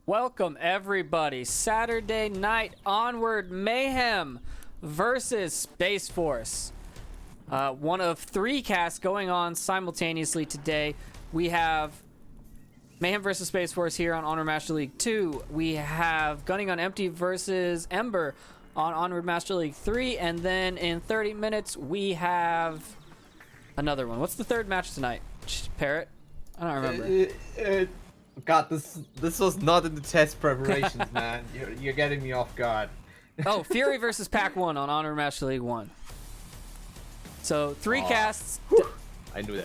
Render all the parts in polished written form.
Welcome everybody. Saturday night Onward Mayhem versus SpaceForce. One of 3 casts going on simultaneously today. We have Mayhem versus SpaceForce here on Onward Master League 2. We have Gunning on Empty versus Ember on Onward Master League 3. And then in 30 minutes, we have another one. What's the third match tonight? Parrot? I don't remember. God, this was not in the test preparations, man. You're getting me off guard. Oh, Fury versus Pack 1 on Honor Master League 1. So 3 casts. I knew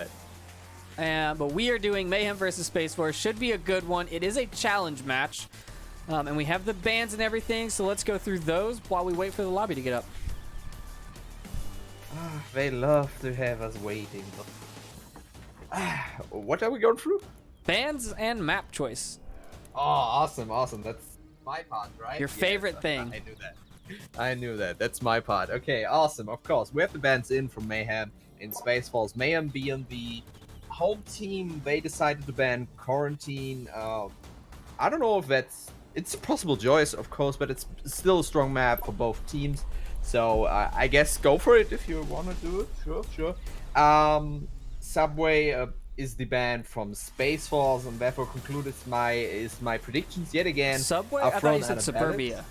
that. But we are doing Mayhem versus Space Force. Should be a good one. It is a challenge match. And we have the bans and everything, so let's go through those while we wait for the lobby to get up. They love to have us waiting. What are we going through? Bans and map choice. Oh, awesome. That's my part, right? Your favorite thing. I knew that. That's my part. Okay, awesome. Of course, we have the bans in from Mayhem in SpaceForce. Mayhem being the home team, they decided to ban Quarantine. I don't know if it's a possible choice, of course, but it's still a strong map for both teams. So I guess go for it if you want to do it. Sure. Subway is the ban from SpaceForce, and therefore concluded my predictions yet again. Subway? I thought you said Suburbia.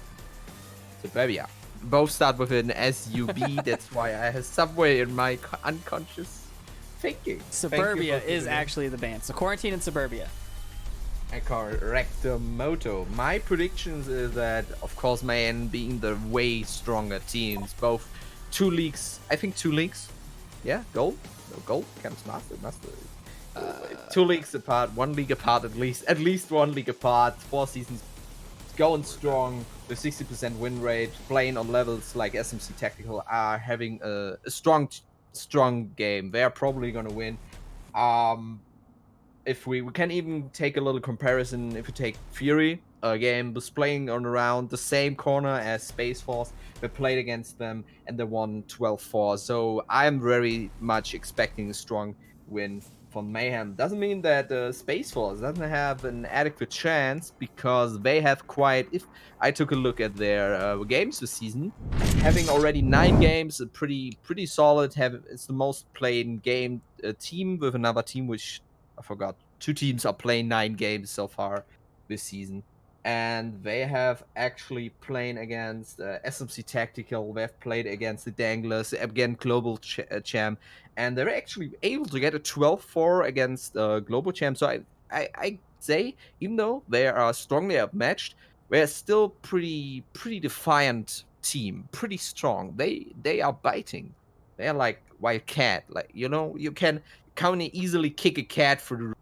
Suburbia. Both start with an SUB. That's why I have Subway in my unconscious thinking. Suburbia is actually the ban. So Quarantine and Suburbia. Correcto moto. My predictions is that, of course, Mayhem being the way stronger teams. Both 2 leagues. I think 2 leagues. Yeah, gold. No, gold comes master. 2 leagues apart, 1 league apart at least 1 league apart. 4 seasons going strong with 60% win rate, playing on levels like SMC Tactical are having a strong game. They are probably gonna win. If we can even take a little comparison, if you take Fury, a game was playing on around the same corner as SpaceForce. We played against them and they won 12-4. So I'm very much expecting a strong win from Mayhem. Doesn't mean that SpaceForce doesn't have an adequate chance, because they have if I took a look at their games this season, having already 9 games, pretty solid. It's the most played game team with another team, which I forgot. 2 teams are playing 9 games so far this season. And they have actually playing against SMC Tactical. They've played against the Danglers, again Global Champ, and they're actually able to get a 12-4 against Global Champ. So I say, even though they are strongly outmatched, they're still pretty defiant team, pretty strong. They are biting. They are like wild cat. Like, you can kind of easily kick a cat through the room,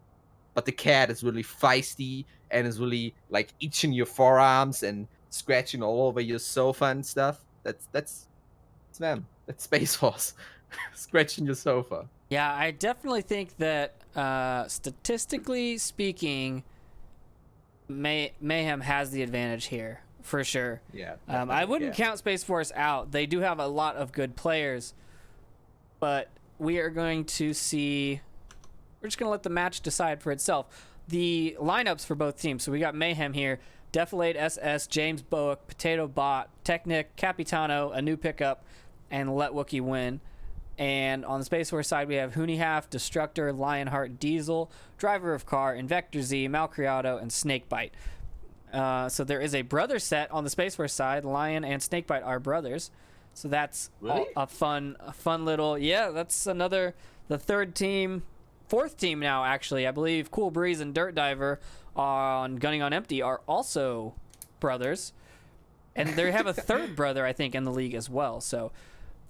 but the cat is really feisty and is really like itching your forearms and scratching all over your sofa and stuff. That's them. That's SpaceForce. Scratching your sofa. Yeah, I definitely think that statistically speaking, Mayhem has the advantage here for sure. Yeah. I wouldn't count SpaceForce out. They do have a lot of good players, but we are going to see. We're just going to let the match decide for itself. The lineups for both teams. So we got Mayhem here. Defilade SS, James Bowick, Potato Bot, Technic, Capitano, a new pickup, and Let Wookie Win. And on the Space Force side, we have Hooneyhalf, Destructor, Lionheart, Diesel, Driver of Car, Invector Z, Malcriado, and Snakebite. So there is a brother set on the Space Force side. Lion and Snakebite are brothers. So that's a fun little... Yeah, that's the 3rd team... 4th team now, actually. I believe Cool Breeze and Dirt Diver on Gunning on Empty are also brothers. And they have a 3rd brother, I think, in the league as well. So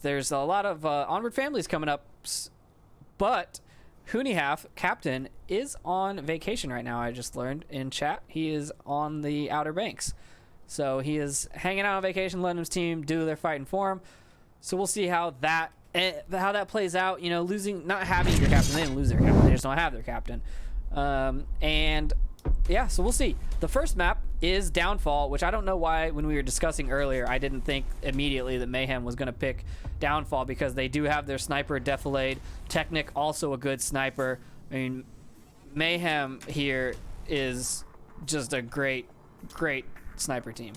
there's a lot of Onward families coming up. But Hooneyhalf, captain, is on vacation right now, I just learned in chat. He is on the Outer Banks. So he is hanging out on vacation, letting his team do their fighting for him. So we'll see how that plays out. Not having your captain. They didn't lose their captain, they just don't have their captain. And yeah, so we'll see. The first map is Downfall, which I don't know why when we were discussing earlier I didn't think immediately that Mayhem was going to pick Downfall, because they do have their sniper Defilade. Technic, also a good sniper. I mean, Mayhem here is just a great great sniper team.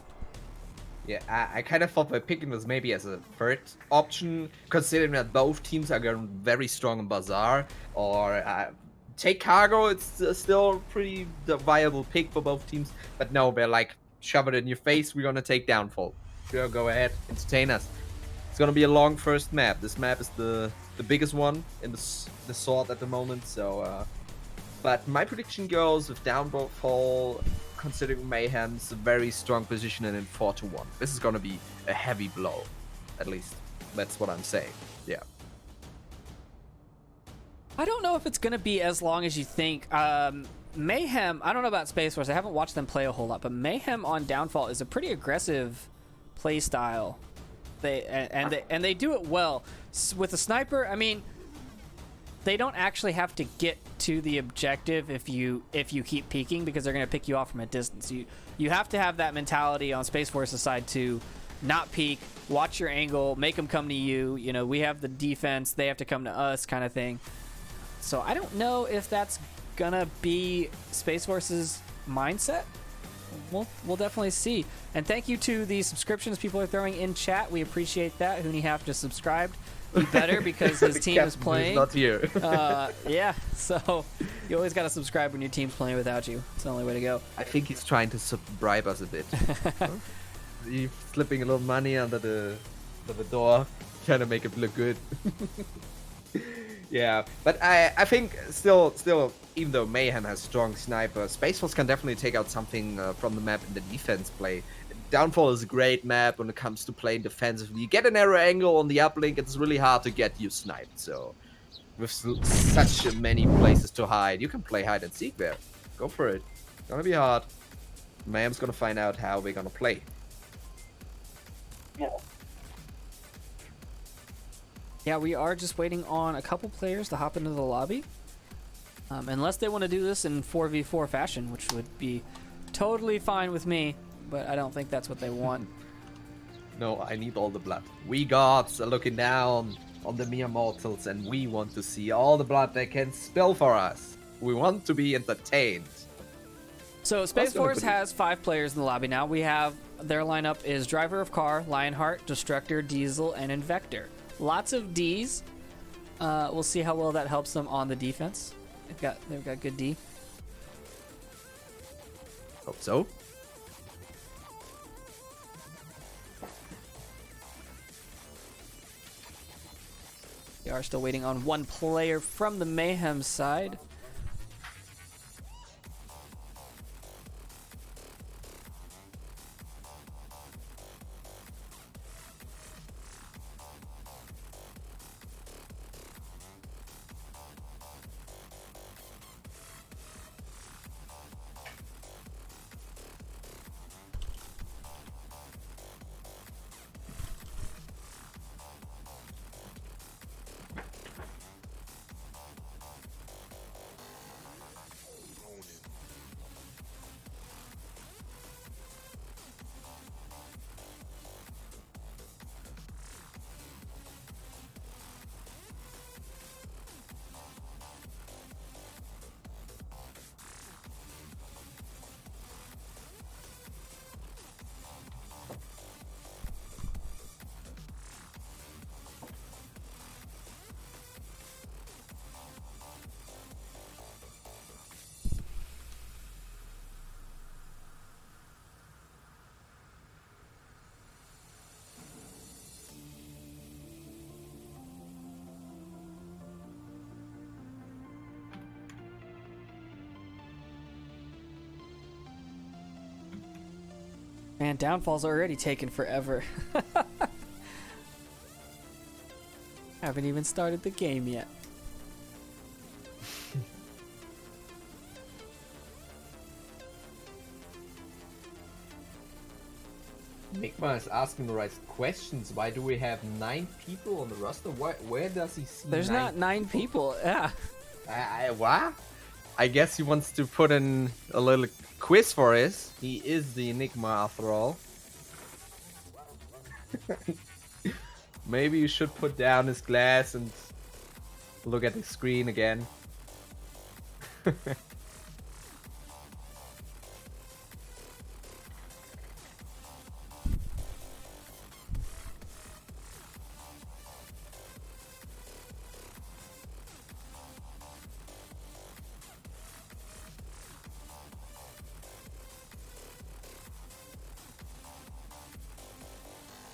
Yeah, I kind of thought by picking this maybe as a third option, considering that both teams are going very strong in Bazaar, or take Cargo. It's still a pretty viable pick for both teams, but no, they're like, shove it in your face, we're gonna take Downfall. Sure, go ahead, entertain us. It's gonna be a long first map. This map is the biggest one in the sort at the moment, so but my prediction goes with Downfall, considering Mayhem's a very strong position in 4-1. This is going to be a heavy blow. At least, that's what I'm saying. Yeah. I don't know if it's going to be as long as you think. Mayhem, I don't know about SpaceForce. I haven't watched them play a whole lot, but Mayhem on Downfall is a pretty aggressive play style. They do it well. With a sniper, I mean, they don't actually have to get to the objective if you keep peeking, because they're going to pick you off from a distance. You have to have that mentality on SpaceForce's side to not peek, watch your angle, make them come to you. You know, we have the defense, they have to come to us, kind of thing. So I don't know if that's gonna be SpaceForce's mindset. We'll definitely see. And thank you to the subscriptions people are throwing in chat. We appreciate that. Hooney have just subscribed. Be better because his team is playing. Not here. Yeah, so you always got to subscribe when your team's playing without you. It's the only way to go. I think he's trying to bribe us a bit. He's slipping a little money under the door, trying to make it look good. Yeah, but I think still, even though Mayhem has strong sniper, SpaceForce can definitely take out something from the map in the defense play. Downfall is a great map when it comes to playing defensively. You get an arrow angle on the uplink, it's really hard to get you sniped. So, with such many places to hide, you can play hide and seek there. Go for it. It's gonna be hard. Mayhem's gonna find out how we're gonna play. Yeah, we are just waiting on a couple players to hop into the lobby. Unless they want to do this in 4v4 fashion, which would be totally fine with me. But I don't think that's what they want. No, I need all the blood. We gods are looking down on the mere mortals, and we want to see all the blood they can spill for us. We want to be entertained. So SpaceForce has 5 players in the lobby now. We have their lineup is Driver of Car, Lionheart, Destructor, Diesel, and Invector. Lots of Ds. We'll see how well that helps them on the defense. They've got good D. Hope so. We are still waiting on one player from the Mayhem side. Man, Downfall's already taken forever. Haven't even started the game yet. Enigma is asking the right questions. Why do we have 9 people on the roster? Where does he see? There's not 9 people. Yeah. What? I guess he wants to put in a little quiz for us. He is the Enigma after all. Maybe you should put down his glass and look at the screen again.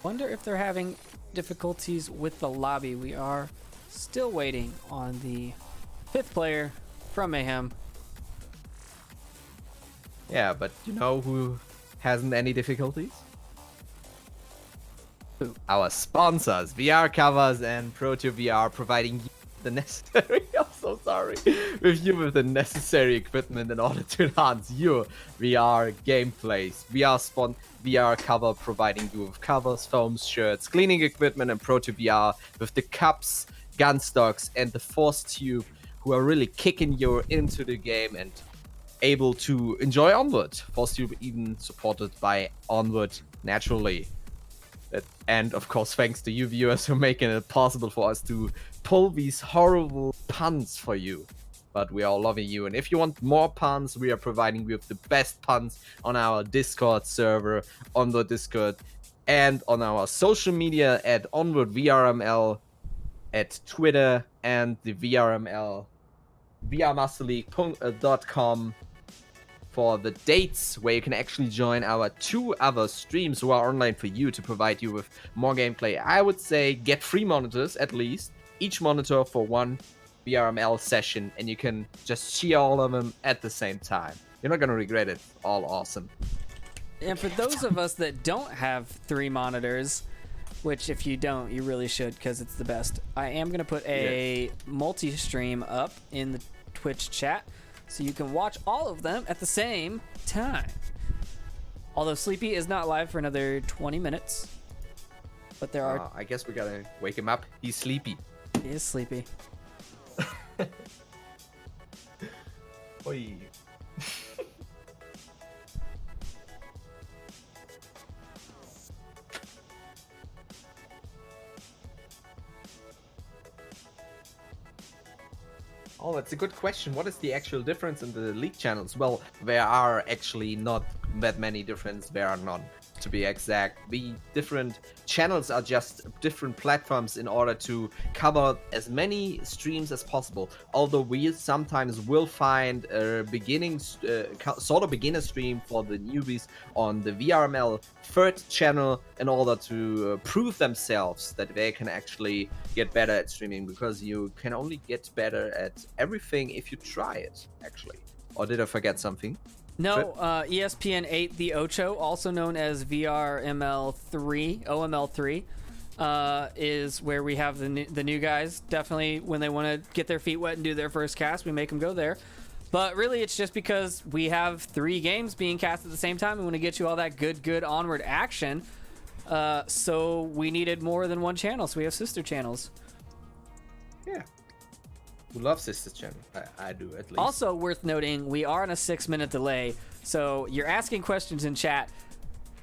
Wonder if they're having difficulties with the lobby. We are still waiting on the 5th player from Mayhem. Yeah, but you know who hasn't any difficulties? Who? Our sponsors, VR Covers and ProToVR, providing you the necessary, I'm so sorry, with the necessary equipment in order to enhance your VR gameplays. VR Cover providing you with covers, foams, shirts, cleaning equipment, and ProToVR with the cups, gun stocks, and the Force Tube, who are really kicking you into the game and able to enjoy Onward. Force Tube even supported by Onward naturally. And of course, thanks to you viewers for making it possible for us to pull these horrible puns for you. But we are loving you. And if you want more puns, we are providing you with the best puns on our Discord server, on the Discord, and on our social media at Onward VRML, at Twitter, and the VRML, vrmasterleague.com. for the dates where you can actually join our 2 other streams who are online for you to provide you with more gameplay. I would say get 3 monitors at least, each monitor for 1 VRML session, and you can just cheer all of them at the same time. You're not gonna regret it. All awesome. And for those of us that don't have 3 monitors, which if you don't, you really should, because it's the best, I am gonna put a multi-stream up in the Twitch chat, so you can watch all of them at the same time. Although Sleepy is not live for another 20 minutes. But there are... I guess we gotta wake him up. He's sleepy. He is sleepy. Oi. Oh, that's a good question. What is the actual difference in the league channels? Well, there are actually not that many differences. There are none, to be exact. The different channels are just different platforms in order to cover as many streams as possible. Although we sometimes will find a beginning, sort of beginner stream for the newbies on the VRML 3rd channel in order to prove themselves that they can actually get better at streaming, because you can only get better at everything if you try it, actually. Or did I forget something? No, ESPN 8 the Ocho, also known as VRML3, OML3, is where we have the new guys. Definitely, when they want to get their feet wet and do their first cast, we make them go there. But really, it's just because we have 3 games being cast at the same time. We want to get you all that good Onward action. So we needed more than 1 channel, so we have sister channels. Yeah. Who loves sister channel? I do, at least. Also worth noting, we are on a 6-minute delay, so you're asking questions in chat,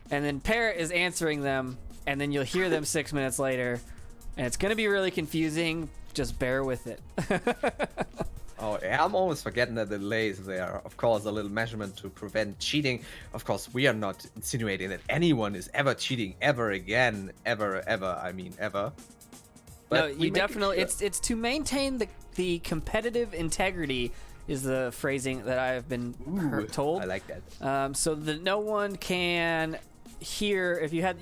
and then Parrot is answering them, and then you'll hear them 6 minutes later, and it's gonna be really confusing. Just bear with it. Oh, yeah, I'm always forgetting that the delays there. Of course, a little measurement to prevent cheating. Of course, we are not insinuating that anyone is ever cheating ever again. Ever. I mean, ever. But no, you definitely. It's to maintain the competitive integrity is the phrasing that I've been told. I like that. So that no one can hear. If you had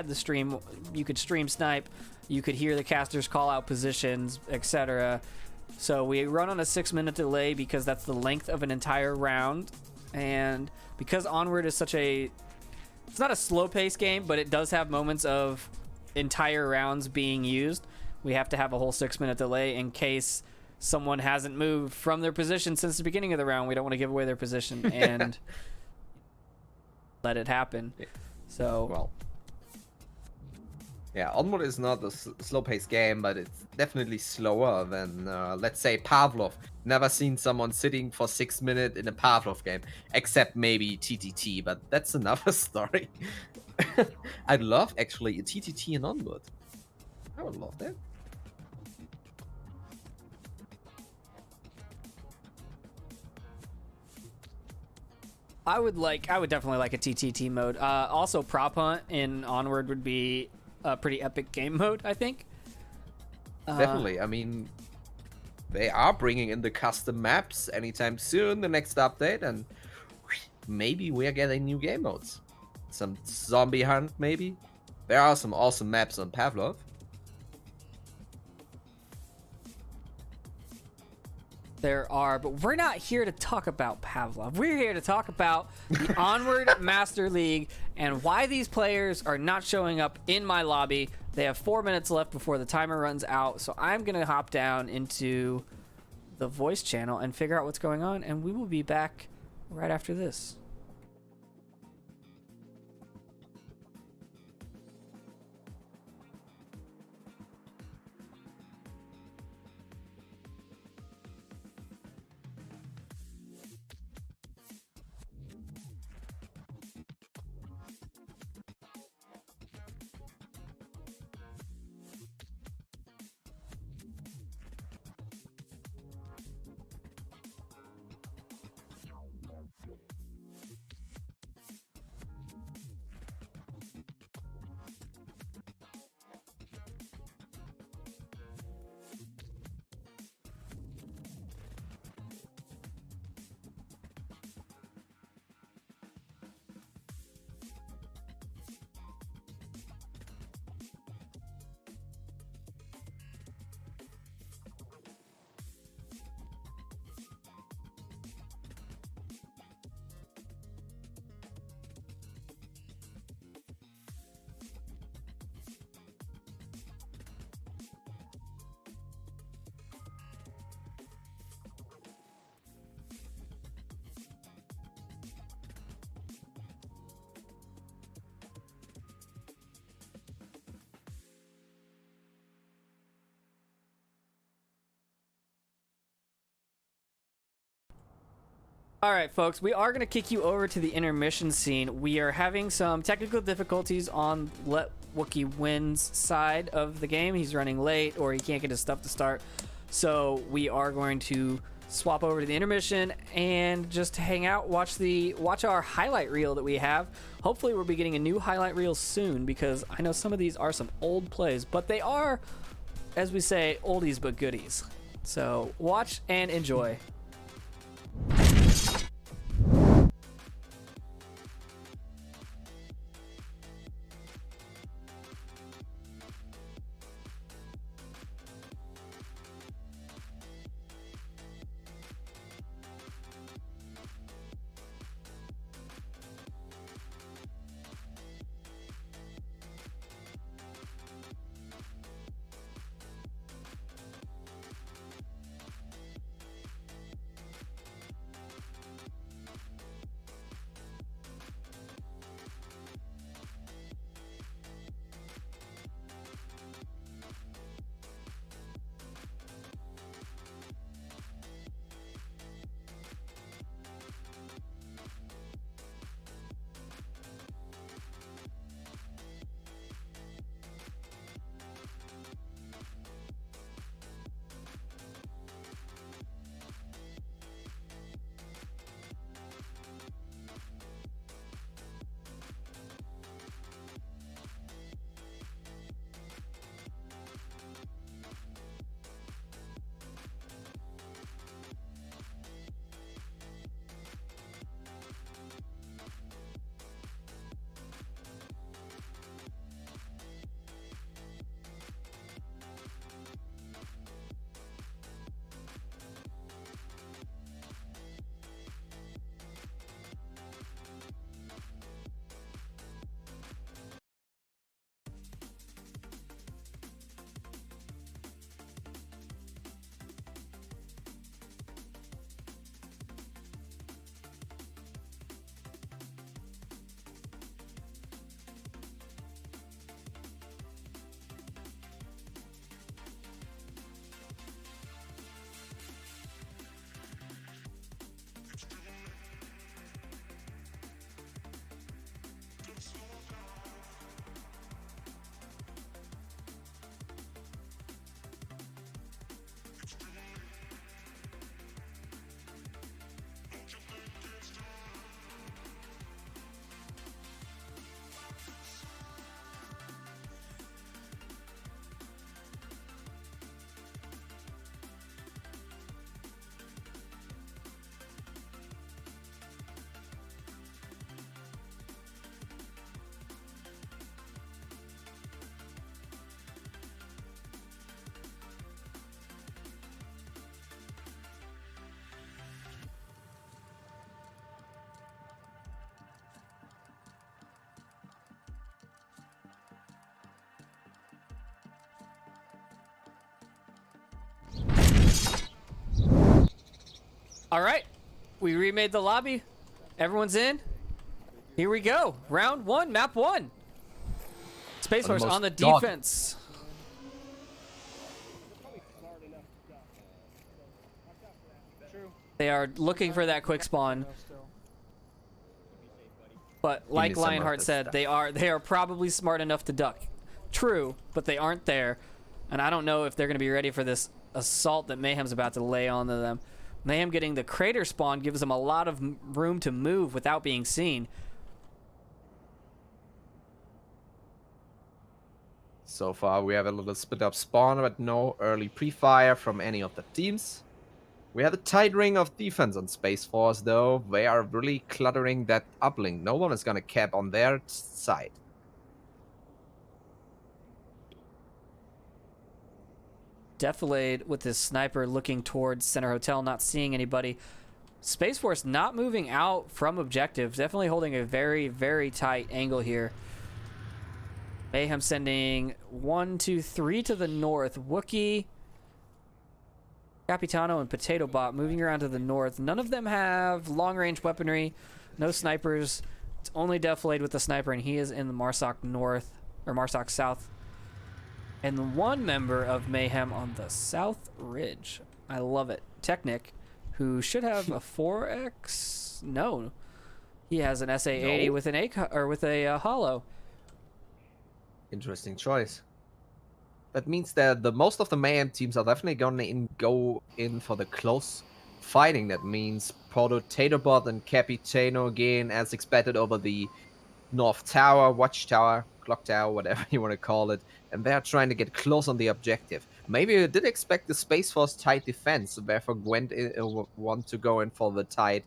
the stream, you could stream snipe. You could hear the casters call out positions, etc. So we run on a 6-minute delay because that's the length of an entire round, and because Onward is it's not a slow-paced game, but it does have moments of entire rounds being used. We have to have a whole 6-minute delay in case someone hasn't moved from their position since the beginning of the round. We don't want to give away their position and let it happen. So, well, yeah, Onward is not a slow-paced game, but it's definitely slower than, let's say, Pavlov. Never seen someone sitting for 6 minutes in a Pavlov game, except maybe TTT, but that's another story. I'd love, actually, a TTT in Onward. I would love that. I would definitely like a TTT mode. Also, Prop Hunt in Onward would be a pretty epic game mode, I think. Definitely. I mean, they are bringing in the custom maps anytime soon, the next update, and maybe we're getting new game modes. Some zombie hunt, maybe. There are some awesome maps on Pavlov. There are, but we're not here to talk about Pavlov. We're here to talk about the Onward Master League and why these players are not showing up in my lobby. They have 4 minutes left before the timer runs out, so I'm going to hop down into the voice channel and figure out what's going on, and we will be back right after this. All right, folks, we are going to kick you over to the intermission scene. We are having some technical difficulties on Let Wookie Win's side of the game. He's running late or he can't get his stuff to start. So we are going to swap over to the intermission and just hang out, watch our highlight reel that we have. Hopefully we'll be getting a new highlight reel soon because I know some of these are some old plays, but they are, as we say, oldies but goodies. So watch and enjoy. All right, we remade the lobby. Everyone's in. Here we go. Round 1, map 1. SpaceForce on the defense. They are looking for that quick spawn. But like Lionheart said, they are probably smart enough to duck. True, but they aren't there. And I don't know if they're going to be ready for this assault that Mayhem's about to lay onto them. Mayhem getting the crater spawn gives them a lot of room to move without being seen. So far, we have a little split up spawn, but no early pre-fire from any of the teams. We have a tight ring of defense on SpaceForce, though. They are really cluttering that uplink. No one is going to cap on their side. Defilade with his sniper looking towards Center Hotel, not seeing anybody. SpaceForce not moving out from objective. Definitely holding a very, very tight angle here. Mayhem sending 1, 2, 3 to the north. Wookie, Capitano, and Potato Bot moving around to the north. None of them have long-range weaponry. No snipers. It's only Defilade with the sniper, and he is in the Marsoc north, or Marsoc south. And one member of Mayhem on the south ridge. I love it. Technic, who should have a 4X. No, he has an SA-80 with an with a hollow. Interesting choice. That means that the most of the Mayhem teams are definitely gonna go in for the close fighting. That means Potato and Capitano again, as expected, over the North Tower, Watchtower, Clock Tower, whatever you want to call it, and they're trying to get close on the objective. Maybe you did expect the SpaceForce tight defense, so therefore want to go in for the tight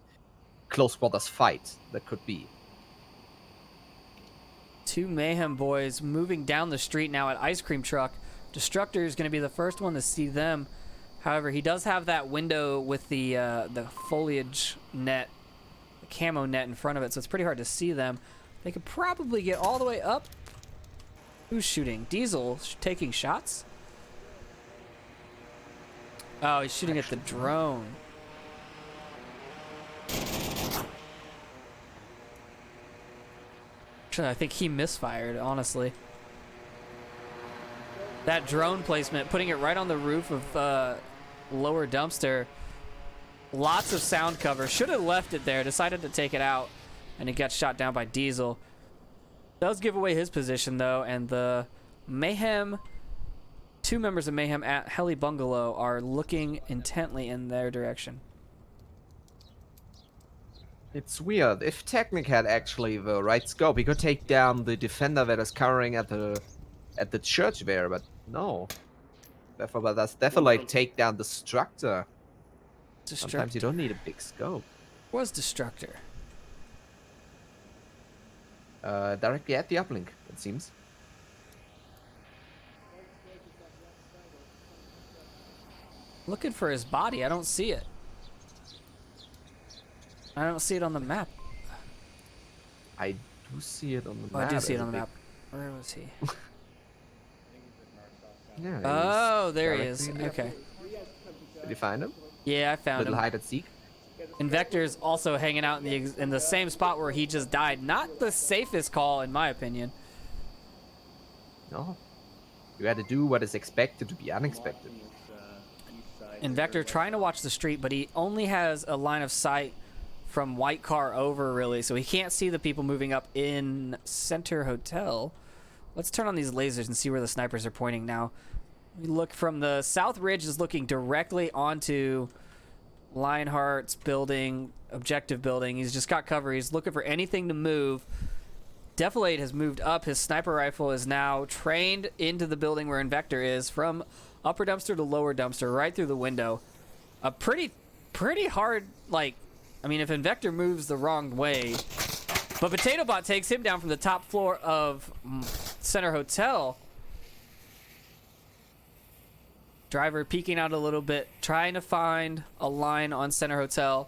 close quarters fight. That could be. Two Mayhem boys moving down the street now at Ice Cream Truck. Destructor is going to be the first one to see them. However, he does have that window with the foliage net, the camo net in front of it, so it's pretty hard to see them. They could probably get all the way up. Who's shooting? Diesel taking shots? Oh, he's shooting at the drone. Actually, I think he misfired, honestly. That drone placement, putting it right on the roof of lower dumpster. Lots of sound cover. Should have left it there. Decided to take it out. And he got shot down by Diesel. Does give away his position, though. And the Mayhem, two members of Mayhem at Heli Bungalow are looking intently in their direction. It's weird. If Technic had actually the right scope, he could take down the defender that is covering at the church there, but no. Therefore, that's definitely take down Destructor. Sometimes you don't need a big scope. Where's Destructor? Directly at the uplink, it seems. Looking for his body. I don't see it. I don't see it on the map. I do see it on the Oh, map. I do see it on the map. Where was he? Yeah, Oh, there he directly is. in the Okay. Did you find him? Yeah, I found Little him. hide and seek. Invector's also hanging out in the same spot where he just died. Not the safest call, in my opinion. No. You had to do what is expected to be unexpected. Invector trying to watch the street, but he only has a line of sight from White Car over, really, so he can't see the people moving up in Center Hotel. Let's turn on these lasers and see where the snipers are pointing now. We look from the South Ridge is looking directly onto Lionheart's building, objective building. He's just got cover. He's looking for anything to move. Defilade has moved up. His sniper rifle is now trained into the building where Invector is, from upper dumpster to lower dumpster, right through the window. A pretty hard, like, I mean, if Invector moves the wrong way, but Potato Bot takes him down from the top floor of Center Hotel. Driver peeking out a little bit, trying to find a line on Center Hotel.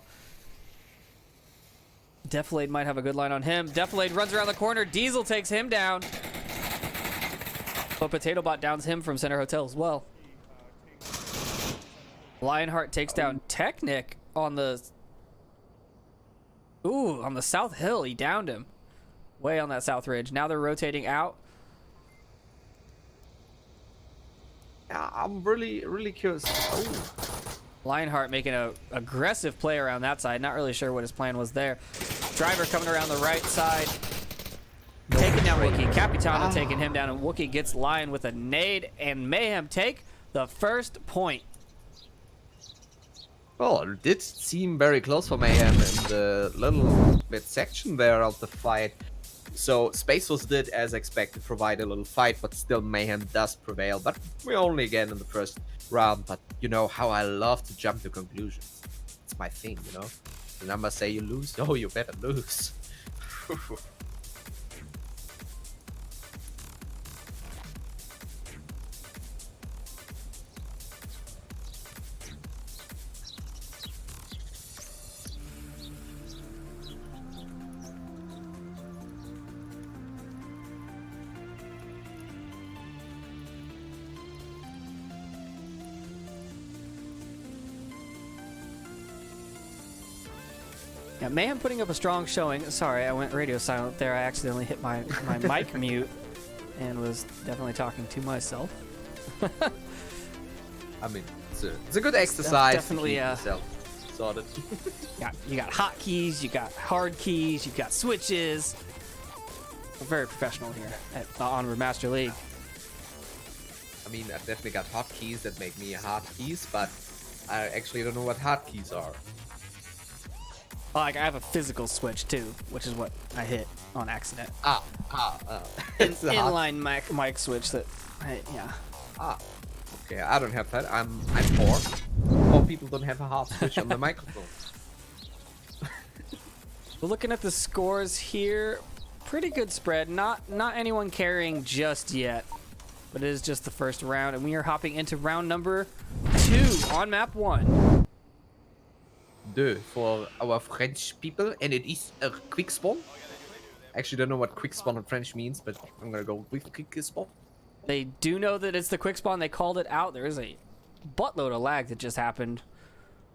Defilade might have a good line on him. Defilade runs around the corner. Diesel takes him down. But Potato Bot downs him from Center Hotel as well. Lionheart takes down Technic. on the south hill. He downed him way on that south ridge. Now they're rotating out. Yeah, I'm really curious. Oh. Lionheart making a aggressive play around that side. Not really sure what his plan was there. Driver coming around the right side. Taking down Wookie. Capitano taking him down, and Wookie gets Lion with a nade, and Mayhem take the first point. Well, it did seem very close for Mayhem in the little bit section there of the fight. So SpaceForce did, as expected, provide a little fight, but still Mayhem does prevail. But we're only again in the first round. But you know how I love to jump to conclusions. It's my thing, you know. The numbers say you lose. Oh, you better lose. Yeah, Mayhem putting up a strong showing. Sorry, I went radio silent there. I accidentally hit my mic mute and was definitely talking to myself. I mean, it's a good exercise. Definitely, to keep yourself sorted. You got hotkeys, you got hard keys, you got switches. We're very professional here at Onward Master League. I mean, I've definitely got hotkeys that make me hotkeys, but I actually don't know what hotkeys are. Like, I have a physical switch too, which is what I hit on accident. Inline mic switch that, yeah. Okay, I don't have that. I'm poor. Poor people don't have a hot switch on the microphone. We're looking at the scores here. Pretty good spread. Not anyone carrying just yet, but it is just the first round, and we are hopping into round number 2 on map 1. Deux for our French people, and it is a quick spawn. I actually don't know what quick spawn in French means, but I'm gonna go with quick spawn. They do know that it's the quick spawn. They called it out. There is a buttload of lag that just happened.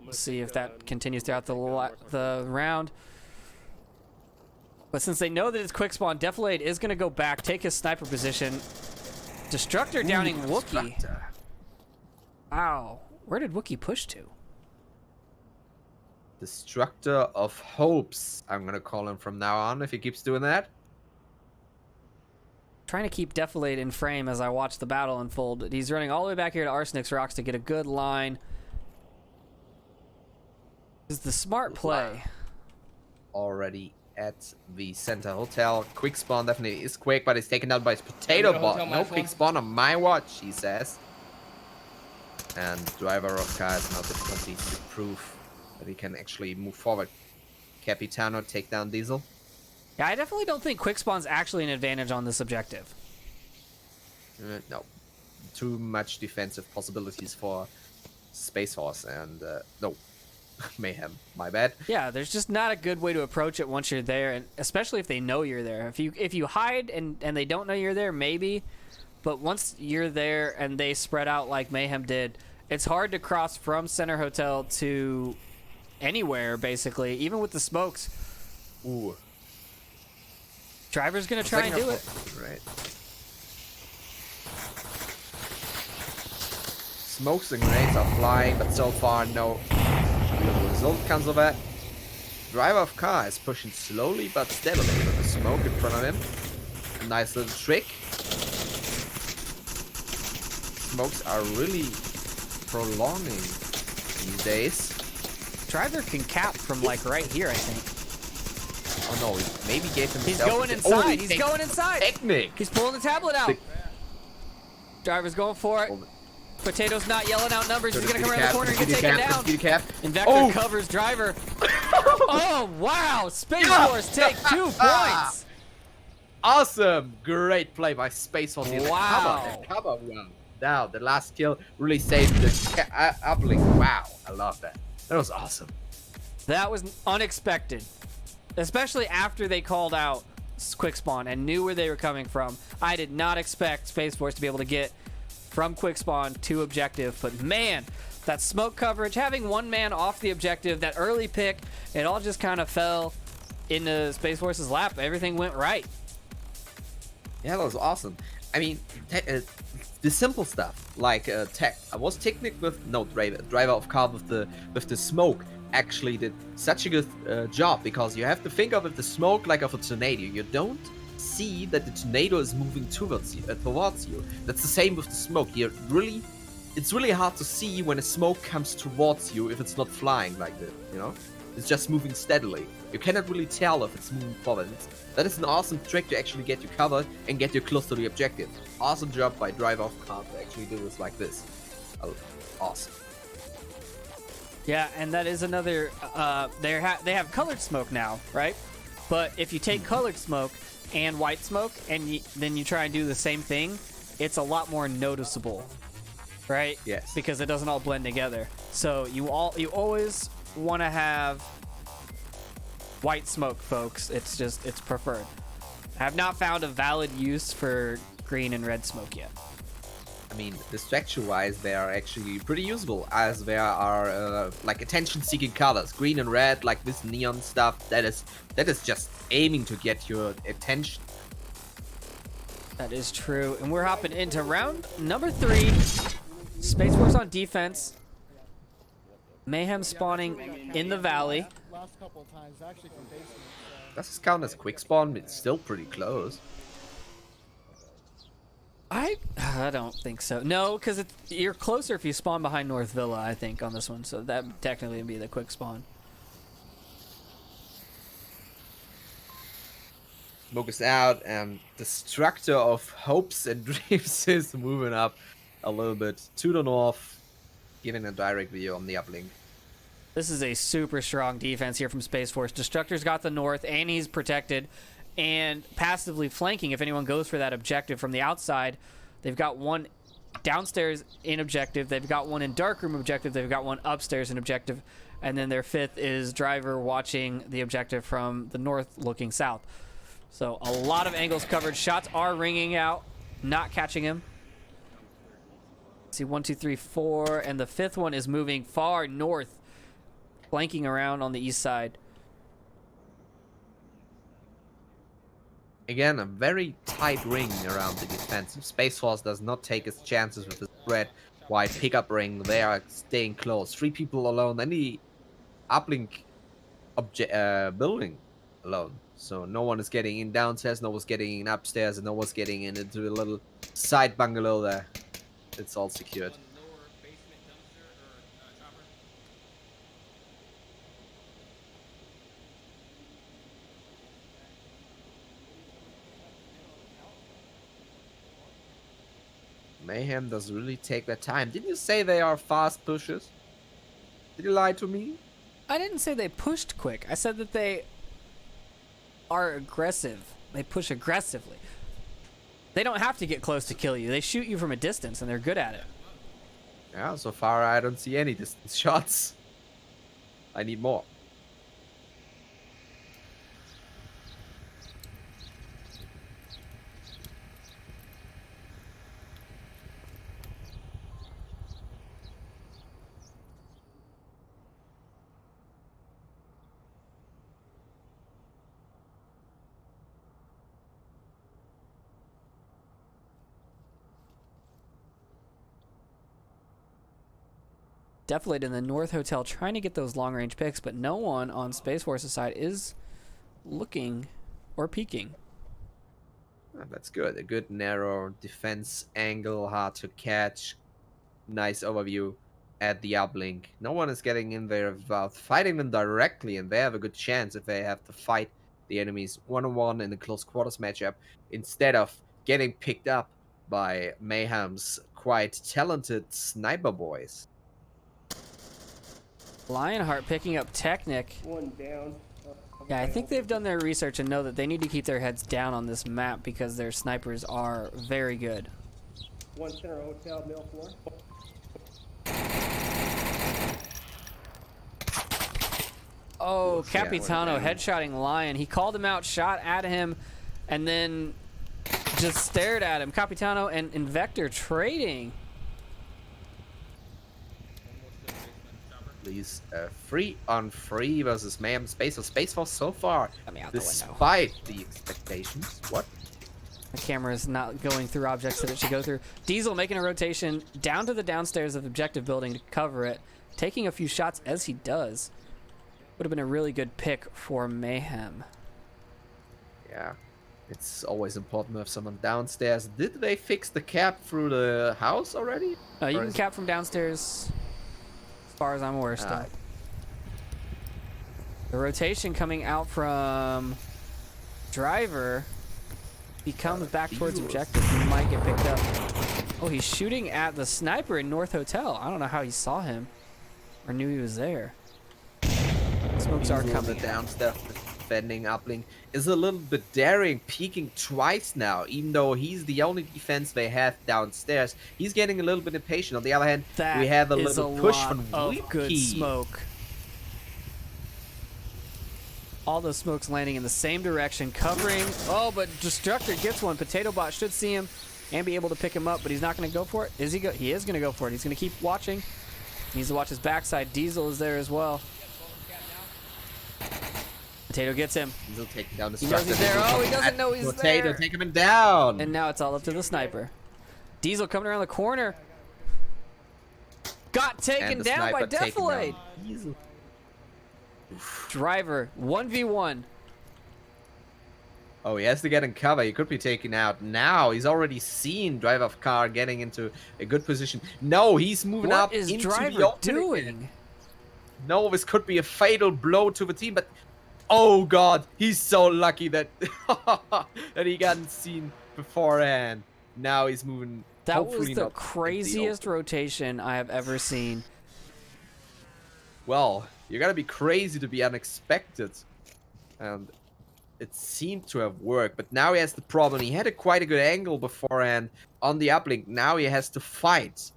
We'll see if that continues throughout the round. But since they know that it's quick spawn, Defilade is going to go back, take his sniper position. Destructor downing Wookie. Wow. Where did Wookie push to? Destructor of Hopes, I'm gonna call him from now on if he keeps doing that. Trying to keep Defilade in frame as I watch the battle unfold. He's running all the way back here to Arsenic's Rocks to get a good line. Is the smart play. Already at the center hotel. Quick spawn definitely is quick, but it's taken out by his potato bot. No quick spawn on my watch, he says. And driver of car has now difficulties to prove that he can actually move forward. Capitano take down Diesel. Yeah, I definitely don't think quick spawn's actually an advantage on this objective. No. Too much defensive possibilities for SpaceForce and no. Mayhem, my bad. Yeah, there's just not a good way to approach it once you're there, and especially if they know you're there. If you hide and they don't know you're there, maybe. But once you're there and they spread out like Mayhem did, it's hard to cross from center hotel to anywhere, basically, even with the smokes. Ooh. Driver's gonna try and do it. Right. Smokes and grenades are flying, but so far no real result comes of that. Driver of car is pushing slowly but steadily with the smoke in front of him. A nice little trick. Smokes are really prolonging these days. Driver can cap from like right here, I think. Oh no, he maybe gave himself. He's going inside. He's going inside. Technique. He's pulling the tablet out. Driver's going for it. Potato's not yelling out numbers. He's gonna come around the corner and get taken down. Invector covers Driver. Oh wow! SpaceForce take 2 points. Awesome! Great play by SpaceForce. Wow. Cover round. Now the last kill really saved the uplink. Wow, I love that. That was awesome. That was unexpected, especially after they called out quick spawn and knew where they were coming from. I did not expect SpaceForce to be able to get from quick spawn to objective, but man, that smoke coverage, having one man off the objective, that early pick, it all just kind of fell into Space Force's lap. Everything went right. Yeah, that was awesome. I mean, the simple stuff like I was technic with driver of car with the smoke actually did such a good job, because you have to think of it, the smoke like of a tornado. You don't see that the tornado is moving towards you. That's the same with the smoke. It's really hard to see when a smoke comes towards you if it's not flying like this. You know, it's just moving steadily. You cannot really tell if it's moving forward. That is an awesome trick to actually get you covered and get you close to the objective. Awesome job by driver of car to actually do this like this. Oh, awesome. Yeah, and that is another. They have colored smoke now, right? But if you take colored smoke and white smoke, and then you try and do the same thing, it's a lot more noticeable, right? Yes. Because it doesn't all blend together. So you always want to have white smoke, folks. It's preferred. I have not found a valid use for green and red smoke yet. I mean, distraction-wise, they are actually pretty useful, as there are like attention-seeking colors, green and red, like this neon stuff. That is just aiming to get your attention. That is true, and we're hopping into round number 3. Space Force on defense. Mayhem spawning in the valley. Last couple of times, actually from basement. Does this count as quick spawn? It's still pretty close. I don't think so. No, because you're closer if you spawn behind North Villa, I think, on this one. So that technically would be the quick spawn. Smoke is out, and Destructor of Hopes and Dreams is moving up a little bit to the north, giving a direct view on the uplink. This is a super strong defense here from Space Force. Destructor's got the north, and he's protected and passively flanking if anyone goes for that objective from the outside. They've got one downstairs in objective. They've got one in darkroom objective. They've got one upstairs in objective. And then their fifth is driver watching the objective from the north looking south. So a lot of angles covered. Shots are ringing out, not catching him. See, 1, 2, 3, 4, and the fifth one is moving far north, flanking around on the east side. Again, a very tight ring around the defensive. Space Force does not take its chances with the spread wide pickup ring. They are staying close. 3 people alone. Any uplink building alone. So no one is getting in downstairs, no one's getting in upstairs, and no one's getting in into a little side bungalow there. It's all secured. Mayhem does really take their time. Didn't you say they are fast pushers? Did you lie to me? I didn't say they pushed quick. I said that they are aggressive. They push aggressively. They don't have to get close to kill you. They shoot you from a distance, and they're good at it. Yeah, so far I don't see any distance shots. I need more. Deflated in the North Hotel trying to get those long-range picks, but no one on Space Force's side is looking or peeking. Oh, that's good. A good narrow defense angle, hard to catch. Nice overview at the uplink. No one is getting in there without fighting them directly, and they have a good chance if they have to fight the enemies one-on-one in a close quarters matchup instead of getting picked up by Mayhem's quite talented sniper boys. Lionheart picking up Technic. One down. Yeah, I think they've done their research and know that they need to keep their heads down on this map because their snipers are very good. One center hotel, middle floor. Oh, shit. Capitano headshotting Lion. He called him out, shot at him, and then just stared at him. Capitano and Invector trading. These 3-on-3 versus Mayhem Space or SpaceForce so far, Let me out the window. despite the expectations. What? The camera is not going through objects that it should go through. Diesel making a rotation down to the downstairs of the objective building to cover it, taking a few shots as he does. Would have been a really good pick for Mayhem. Yeah, it's always important to have someone downstairs. Did they fix the cap through the house already? You can cap from downstairs, as far as I'm aware still. The rotation coming out from Driver. He comes back towards objective. He might get picked up. Oh, he's shooting at the sniper in North Hotel. I don't know how he saw him or knew he was there. Smokes are coming. The downstairs defending uplink is a little bit daring, peeking twice now, even though he's the only defense they have downstairs. He's getting a little bit impatient. On the other hand, we have a little push from good smoke. All those smokes landing in the same direction, covering. Oh, but Destructor gets one. Potato Bot should see him and be able to pick him up, but he's not going to go for it. Is he? He is going to go for it. He's going to keep watching. He needs to watch his backside. Diesel is there as well. Potato gets him. Diesel taking down the He knows he's there. Oh, he doesn't know he's there. Potato taking him down. And now it's all up to the sniper. Diesel coming around the corner. Got taken down by Defilade. Driver 1v1. Oh, he has to get in cover. He could be taken out now. He's already seen Driver of Car getting into a good position. No, he's moving up into the opening. What is Driver doing? No, this could be a fatal blow to the team, but oh god, he's so lucky that that he got seen beforehand. Now he's moving. That was the craziest rotation I have ever seen. Well, you gotta be crazy to be unexpected. And it seemed to have worked, but now he has the problem. He had quite a good angle beforehand on the uplink. Now he has to fight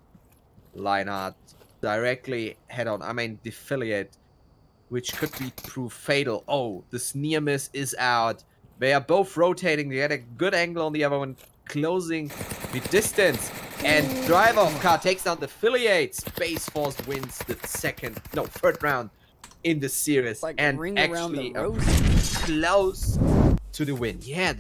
Leinart directly head on. I mean, Defiliate, which could be prove fatal. Oh, this near miss is out. They are both rotating. They had a good angle on the other one, closing the distance. And Driver of Car takes down the Affiliate. SpaceForce wins the third round in the series, like and actually close to the win. Yeah,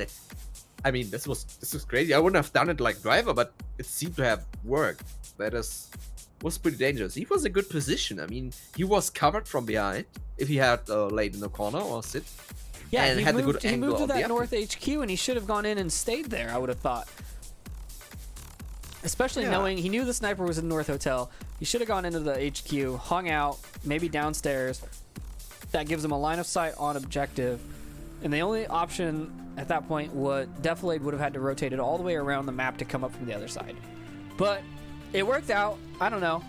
I mean, this was crazy. I wouldn't have done it like Driver, but it seemed to have worked. That was pretty dangerous. He was in a good position. I mean, he was covered from behind if he had laid in the corner or sit. Yeah, and he moved to that North HQ, and he should have gone in and stayed there, I would have thought. Especially knowing he knew the sniper was in North Hotel. He should have gone into the HQ, hung out, maybe downstairs. That gives him a line of sight on objective. And the only option at that point Defilade would have had to rotate it all the way around the map to come up from the other side. But it worked out. I don't know.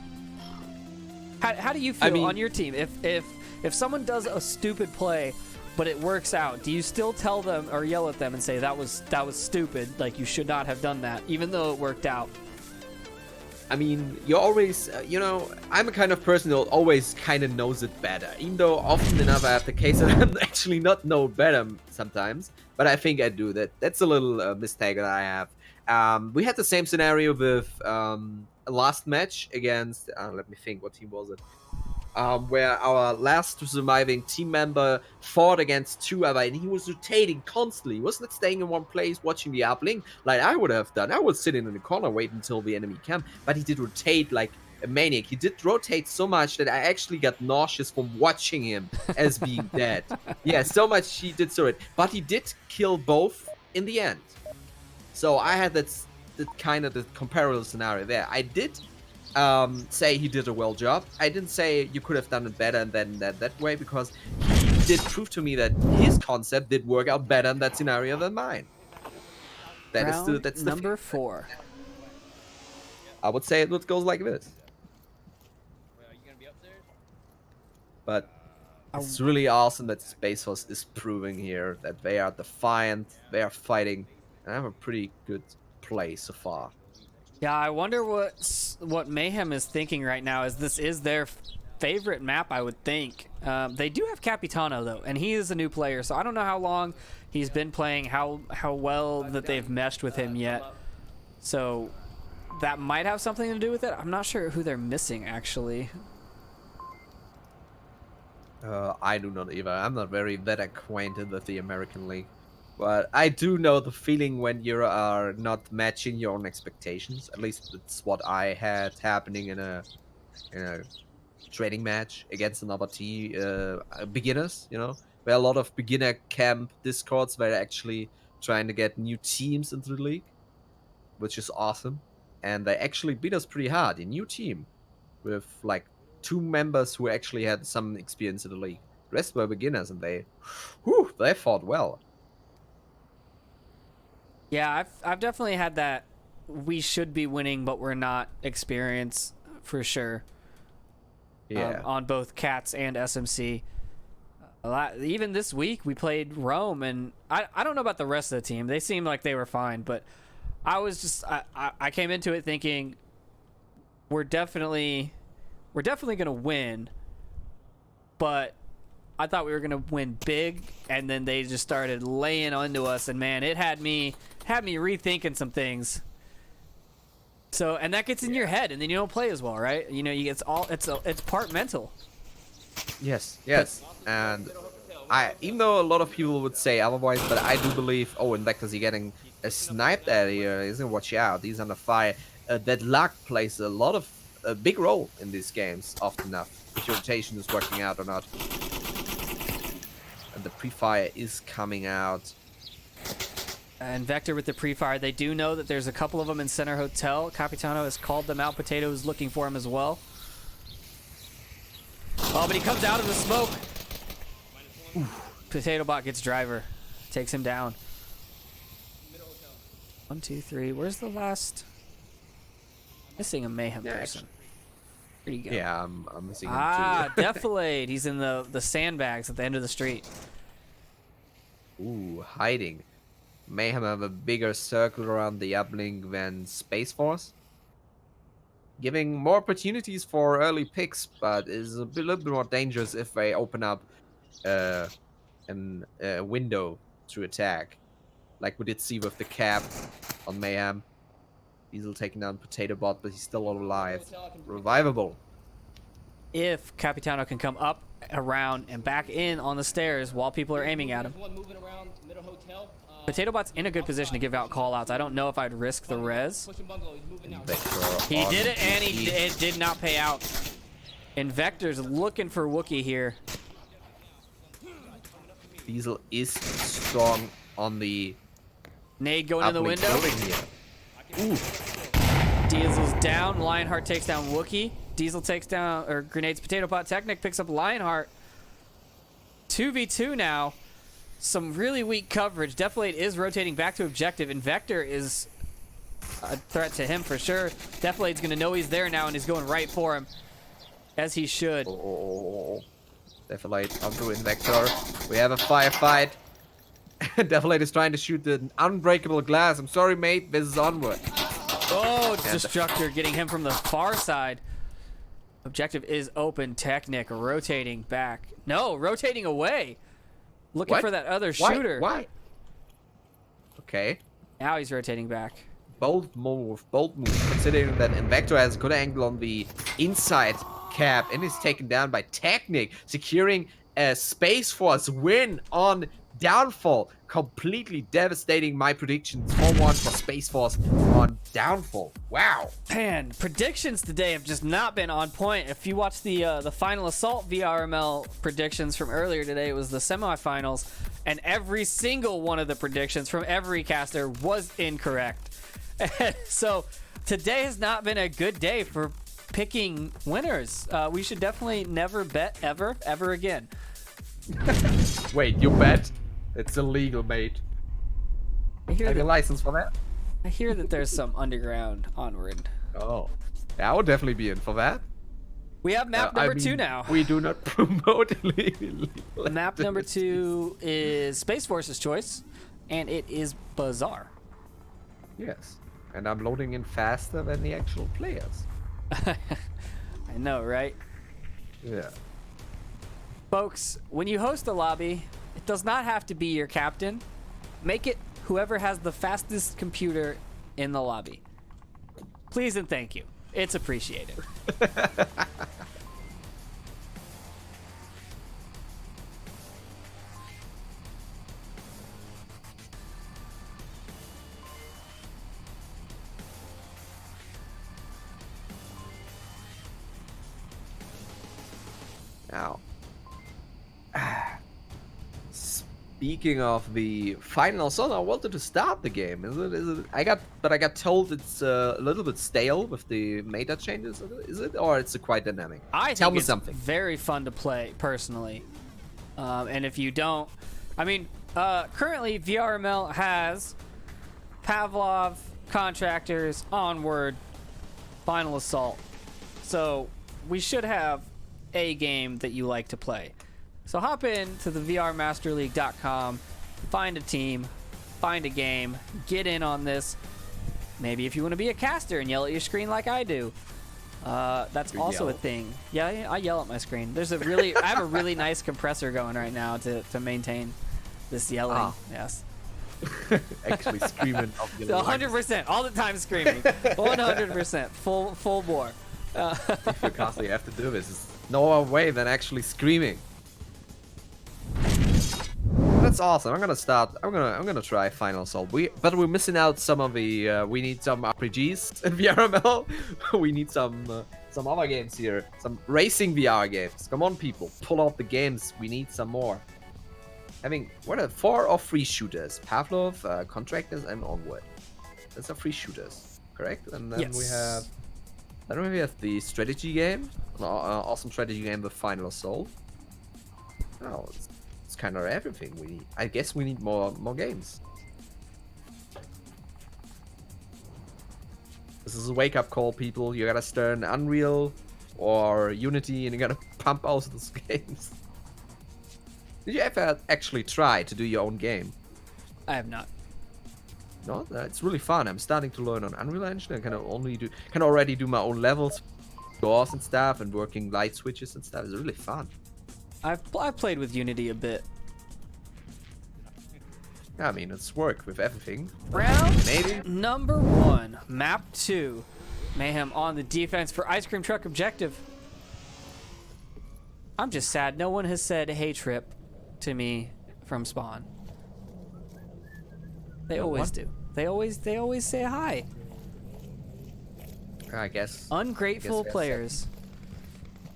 How do you feel on your team? If someone does a stupid play, but it works out, do you still tell them or yell at them and say that was stupid, like you should not have done that, even though it worked out? I mean, you're always, I'm a kind of person who always kind of knows it better. Even though often enough I have the case that I'm actually not know better sometimes. But I think I do that. That's a little mistake that I have. We had the same scenario with last match against, let me think, what team was it? Where our last surviving team member fought against two other, and he was rotating constantly. He wasn't staying in one place watching the uplink like I would have done. I would sit in the corner, wait until the enemy came, but he did rotate like a maniac. He did rotate so much that I actually got nauseous from watching him as being dead. Yeah, so much he did so it, but he did kill both in the end. So I had that kind of the comparable scenario there. I did say he did a well job. I didn't say you could have done it better than that way, because he did prove to me that his concept did work out better in that scenario than mine. That's number 4. I would say it goes like this. But it's really awesome that SpaceForce is proving here that they are defiant, they are fighting, and have a pretty good play so far. Yeah, I wonder what Mayhem is thinking right now, as this is their favorite map, I would think. They do have Capitano, though, and he is a new player, so I don't know how long he's been playing, how well that they've meshed with him yet. So that might have something to do with it. I'm not sure who they're missing, actually. I do not either. I'm not very that acquainted with the American League. But I do know the feeling when you are not matching your own expectations. At least that's what I had happening in a training match against another team, beginners. Where a lot of beginner camp discords were actually trying to get new teams into the league, which is awesome. And they actually beat us pretty hard. A new team with like 2 members who actually had some experience in the league. The rest were beginners, and they fought well. Yeah, I've definitely had that. We should be winning, but we're not experience for sure. Yeah. On both Cats and SMC. Even this week we played Rome, and I don't know about the rest of the team. They seemed like they were fine, but I came into it thinking we're definitely gonna win, but I thought we were gonna win big, and then they just started laying onto us, and man, it had me rethinking some things. So, and that gets in your head, and then you don't play as well, right? It's part mental. Yes. And even though a lot of people would say otherwise, but I do believe, in Vectors, you're getting sniped at here. Isn't watch out. He's under fire. That luck plays a big role in these games often enough. If your rotation is working out or not. And the pre-fire is coming out. And Vector with the pre-fire, they do know that there's a couple of them in Center Hotel. Capitano has called them out. Potato is looking for him as well. Oh, but he comes out of the smoke. Potato Bot gets driver. Takes him down. 1, 2, 3. Where's the last? Missing a Mayhem person. Where'd he go? Yeah, I'm missing him too. Defilade. He's in the sandbags at the end of the street. Ooh, hiding. Mayhem have a bigger circle around the uplink than SpaceForce, giving more opportunities for early picks, but is a little bit more dangerous if they open up a window to attack, like we did see with the cap on Mayhem. Diesel taking down Potato Bot, but he's still alive. Revivable. If Capitano can come up, around, and back in on the stairs while people are aiming at him. Potato Bot's in a good position to give out callouts. I don't know if I'd risk the res. He did it, and it did not pay out. And Vector's looking for Wookiee here. Diesel is strong on the nade going in the window. Ooh. Diesel's down. Lionheart takes down Wookiee. Diesel takes down, or grenades Potato Pot. Technic picks up Lionheart. 2v2 now. Some really weak coverage. Defilade is rotating back to objective, and Vector is a threat to him for sure. Defilade's going to know he's there now, and he's going right for him, as he should. Defilade onto Vector. We have a firefight. Defilade is trying to shoot the unbreakable glass. I'm sorry, mate. This is Onward. Oh, Destructor getting him from the far side. Objective is open. Technic rotating back. No, rotating away. Looking for that other shooter. Why? Okay. Now he's rotating back. Bold move. Considering that Invector has a good angle on the inside cap and is taken down by Technic, securing a SpaceForce win on Downfall. Completely devastating my predictions. 4-1 for SpaceForce on Downfall. Wow. Man, predictions today have just not been on point. If you watch the Final Assault VRML predictions from earlier today, it was the semifinals, and every single one of the predictions from every caster was incorrect. So today has not been a good day for picking winners. We should definitely never bet ever again. Wait, you bet? It's illegal, mate. Have you a license for that? I hear that there's some underground Onward. Oh. Yeah, I would definitely be in for that. We have map number 2 now. We do not promote illegal. Map number 2 is SpaceForce's choice, and it is Bazaar. Yes. And I'm loading in faster than the actual players. I know, right? Yeah. Folks, when you host a lobby, it does not have to be your captain. Make it whoever has the fastest computer in the lobby. Please and thank you. It's appreciated. Speaking of the final assault, I wanted to start the game. Is it? I got told it's a little bit stale with the meta changes. Is it, or it's quite dynamic? I Tell think me it's something. very fun to play personally. And if you don't, I mean, currently VRML has Pavlov, Contractors, Onward, Final Assault. So we should have a game that you like to play. So hop in to the vrmasterleague.com, find a team, find a game, get in on this. Maybe if you want to be a caster and yell at your screen like I do. That's also a thing. Yeah, I yell at my screen. There's a really, I have a really nice compressor going right now to maintain this yelling. Ah. Yes. Actually screaming. 100%, all the time screaming. 100%, full bore. If you're caster, you have to do this. There's no other way than actually screaming. That's awesome. I'm gonna try Final Assault. But we're missing out some of the. We need some RPGs in VRML. We need some other games here. Some racing VR games. Come on, people, pull out the games. We need some more. What are 4 or 3 shooters? Pavlov, Contractors, and Onward. Those are 3 shooters, correct? And then Yes. we have the strategy game, an awesome strategy game with Final Assault. Oh, it's kind of everything we need. I guess we need more games. This is a wake-up call, people. You gotta start Unreal or Unity, and you gotta pump out those games. Did you ever actually try to do your own game? I have not. No, it's really fun. I'm starting to learn on Unreal Engine. I can already do my own levels, doors and stuff, and working light switches and stuff. It's really fun. I've played with Unity a bit. I mean, it's work with everything. Round Maybe. number 1, map 2. Mayhem on the defense for Ice Cream Truck objective. I'm just sad no one has said "Hey Trip" to me from spawn. They always do. They always say hi. I guess. Ungrateful yes, players.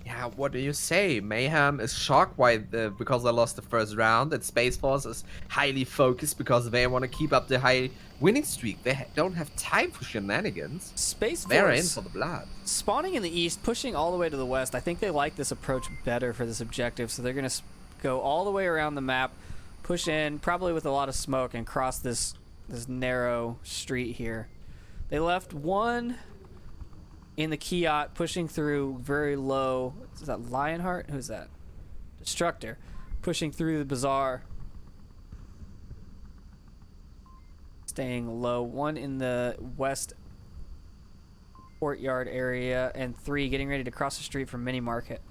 Yeah, what do you say? Mayhem is shocked because I lost the first round, and SpaceForce is highly focused because they want to keep up the high winning streak. They don't have time for shenanigans. They're in SpaceForce for the blood. spawning in the east, pushing all the way to the west. I think they like this approach better for this objective, so they're gonna go all the way around the map, push in, probably with a lot of smoke, and cross this narrow street here. They left one in the Kiat, pushing through very low. Is that Lionheart? Who's that? Destructor. Pushing through the bazaar. Staying low. One in the west courtyard area, and 3 getting ready to cross the street from Mini Market.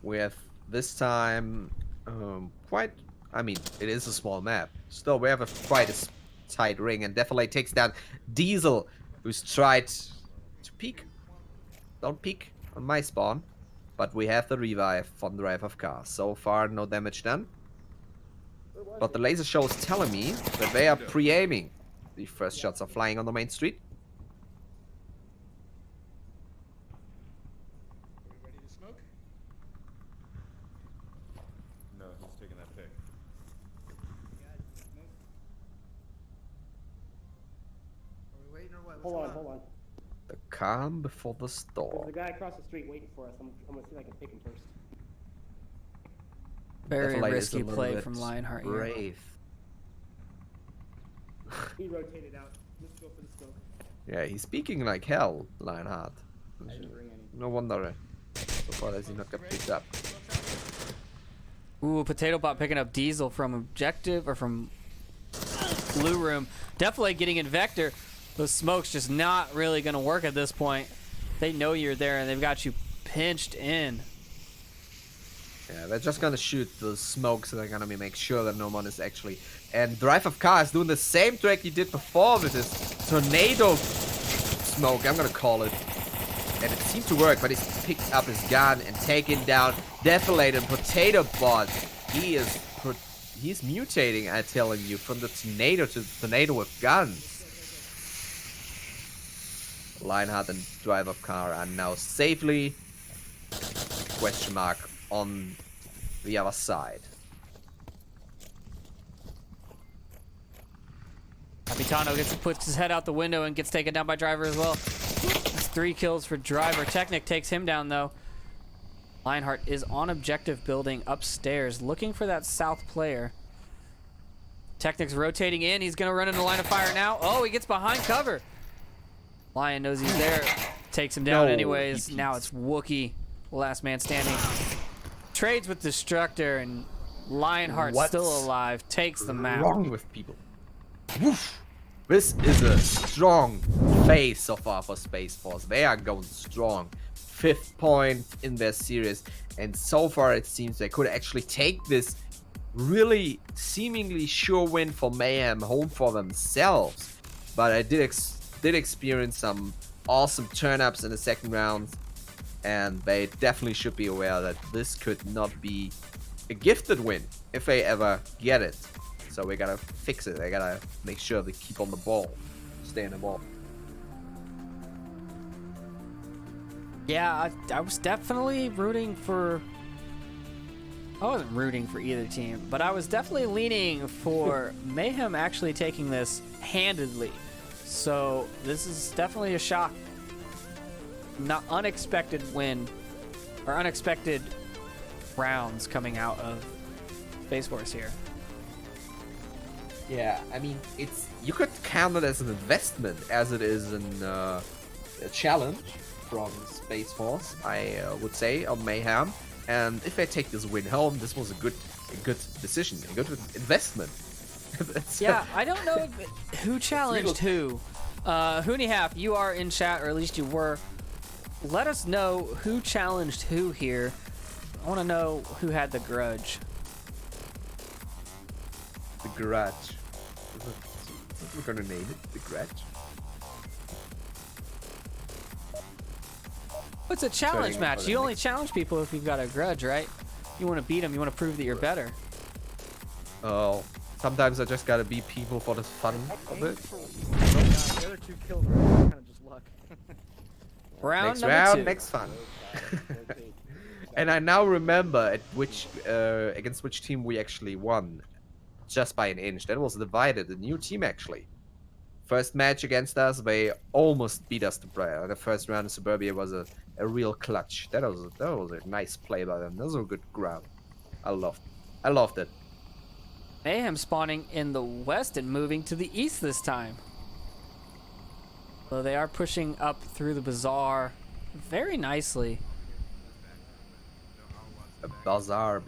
We have this time it is a small map. Still, we have quite a tight ring, and definitely takes down Diesel, who's tried to peek. Don't peek on my spawn. But we have the revive from the Drive of Cars. So far, no damage done. But the laser show is telling me that they are pre-aiming. The first shots are flying on the main street. Are we ready to smoke? No, he's taking that pick. Hold on. The calm before the There's storm. a guy across the street waiting for us. I'm gonna see if I can pick him first. Very Definitely is a risky little play bit from Lionheart here. brave. He rotated out. Let's go for the smoke. Yeah, he's speaking like hell, Lionheart. I didn't bring any. No wonder. So far as he not got picked up. Ooh, Potato Bot picking up Diesel from Objective, or from Blue Room. Definitely getting in Vector. Those smokes just not really going to work at this point. They know you're there, and they've got you pinched in. Yeah, they're just gonna shoot the smoke, so they're gonna make sure that no one is actually. And Drive of Car is doing the same trick he did before with his tornado smoke, I'm gonna call it. And it seemed to work, but he's picked up his gun and taken down Defilated Potato Bot. He's mutating, I'm telling you, from the tornado to the tornado with guns. Lionheart and Drive of Car are now safely, question mark, on the other side. Capitano puts his head out the window and gets taken down by Driver as well. That's 3 kills for Driver. Technic takes him down though. Lionheart is on objective building upstairs, looking for that south player. Technic's rotating in. He's going to run into line of fire now. Oh, he gets behind cover. Lion knows he's there. Takes him down anyways. Now it's Wookie, last man standing. Trades with Destructor, and Lionheart still alive. Takes the map. What's wrong with people? Woof. This is a strong phase so far for SpaceForce. They are going strong. 5th point in their series, and so far it seems they could actually take this really seemingly sure win for Mayhem home for themselves. But I did experience some awesome turn-ups in the second round, and they definitely should be aware that this could not be a gifted win if they ever get it. So we gotta fix it. They gotta make sure they keep on the ball, stay on the ball. Yeah, I was definitely rooting for... I wasn't rooting for either team, but I was definitely leaning for Mayhem actually taking this handedly. So this is definitely a shock. Not unexpected win, or unexpected rounds coming out of SpaceForce here. Yeah, I mean, you could count it as an investment, as it is a challenge from SpaceForce, I would say, on Mayhem. And if they take this win home, this was a good decision, a good investment. Yeah, I don't know who challenged who. Hooneyhalf, you are in chat, or at least you were. Let us know who challenged who here. I want to know who had the grudge. The grudge. That's what we're gonna name it, the grudge. It's a challenge match. You only challenge people if you've got a grudge, right? You want to beat them. You want to prove that you're better. Oh, sometimes I just gotta beat people for the fun of it. The other 2 kills were kind of just luck. Round Next number round, 2. next fun. And I now remember against which team we actually won, just by an inch. That was divided. A new team actually. First match against us, they almost beat us to prayer. The first round in Suburbia was a real clutch. That was a nice play by them. That was a good grab. I loved it. Mayhem spawning in the west and moving to the east this time. So they are pushing up through the bazaar very nicely. A bizarre.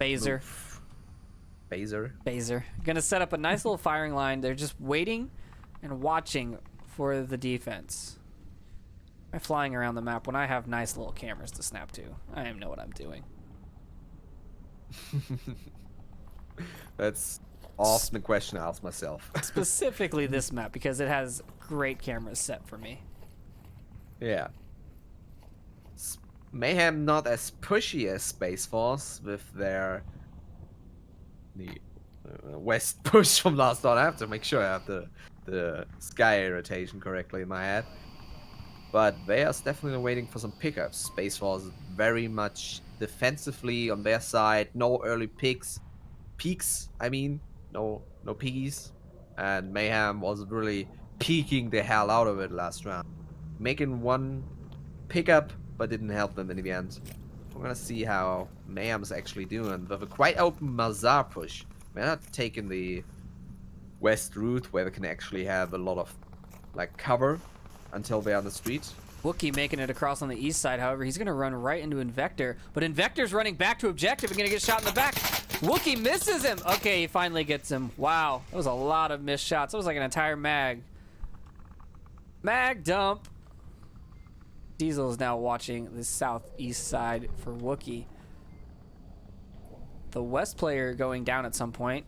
Phaser. Phaser. Gonna set up a nice little firing line. They're just waiting and watching for the defense. I'm flying around the map when I have nice little cameras to snap to. I know what I'm doing. That's often a question I ask myself. Specifically this map, because it has great cameras set for me. Yeah. Mayhem not as pushy as SpaceForce with their west push from last round. I have to make sure I have the sky rotation correctly in my head. But they are definitely waiting for some pickups. SpaceForce is very much defensively on their side. No early peaks. I mean, no piggies. And Mayhem was really peeking the hell out of it last round, making one pickup, but didn't help them in the end. We're gonna see how Mayhem's actually doing with a quite open Mazar push. They're not taking the west route where they can actually have a lot of cover until they're on the street. Wookie making it across on the east side. However, he's gonna run right into Invector, but Invector's running back to objective and gonna get shot in the back. Wookie misses him. Okay, he finally gets him. Wow, that was a lot of missed shots. That was like an entire mag dump. Diesel is now watching the southeast side for Wookie. The west player going down at some point.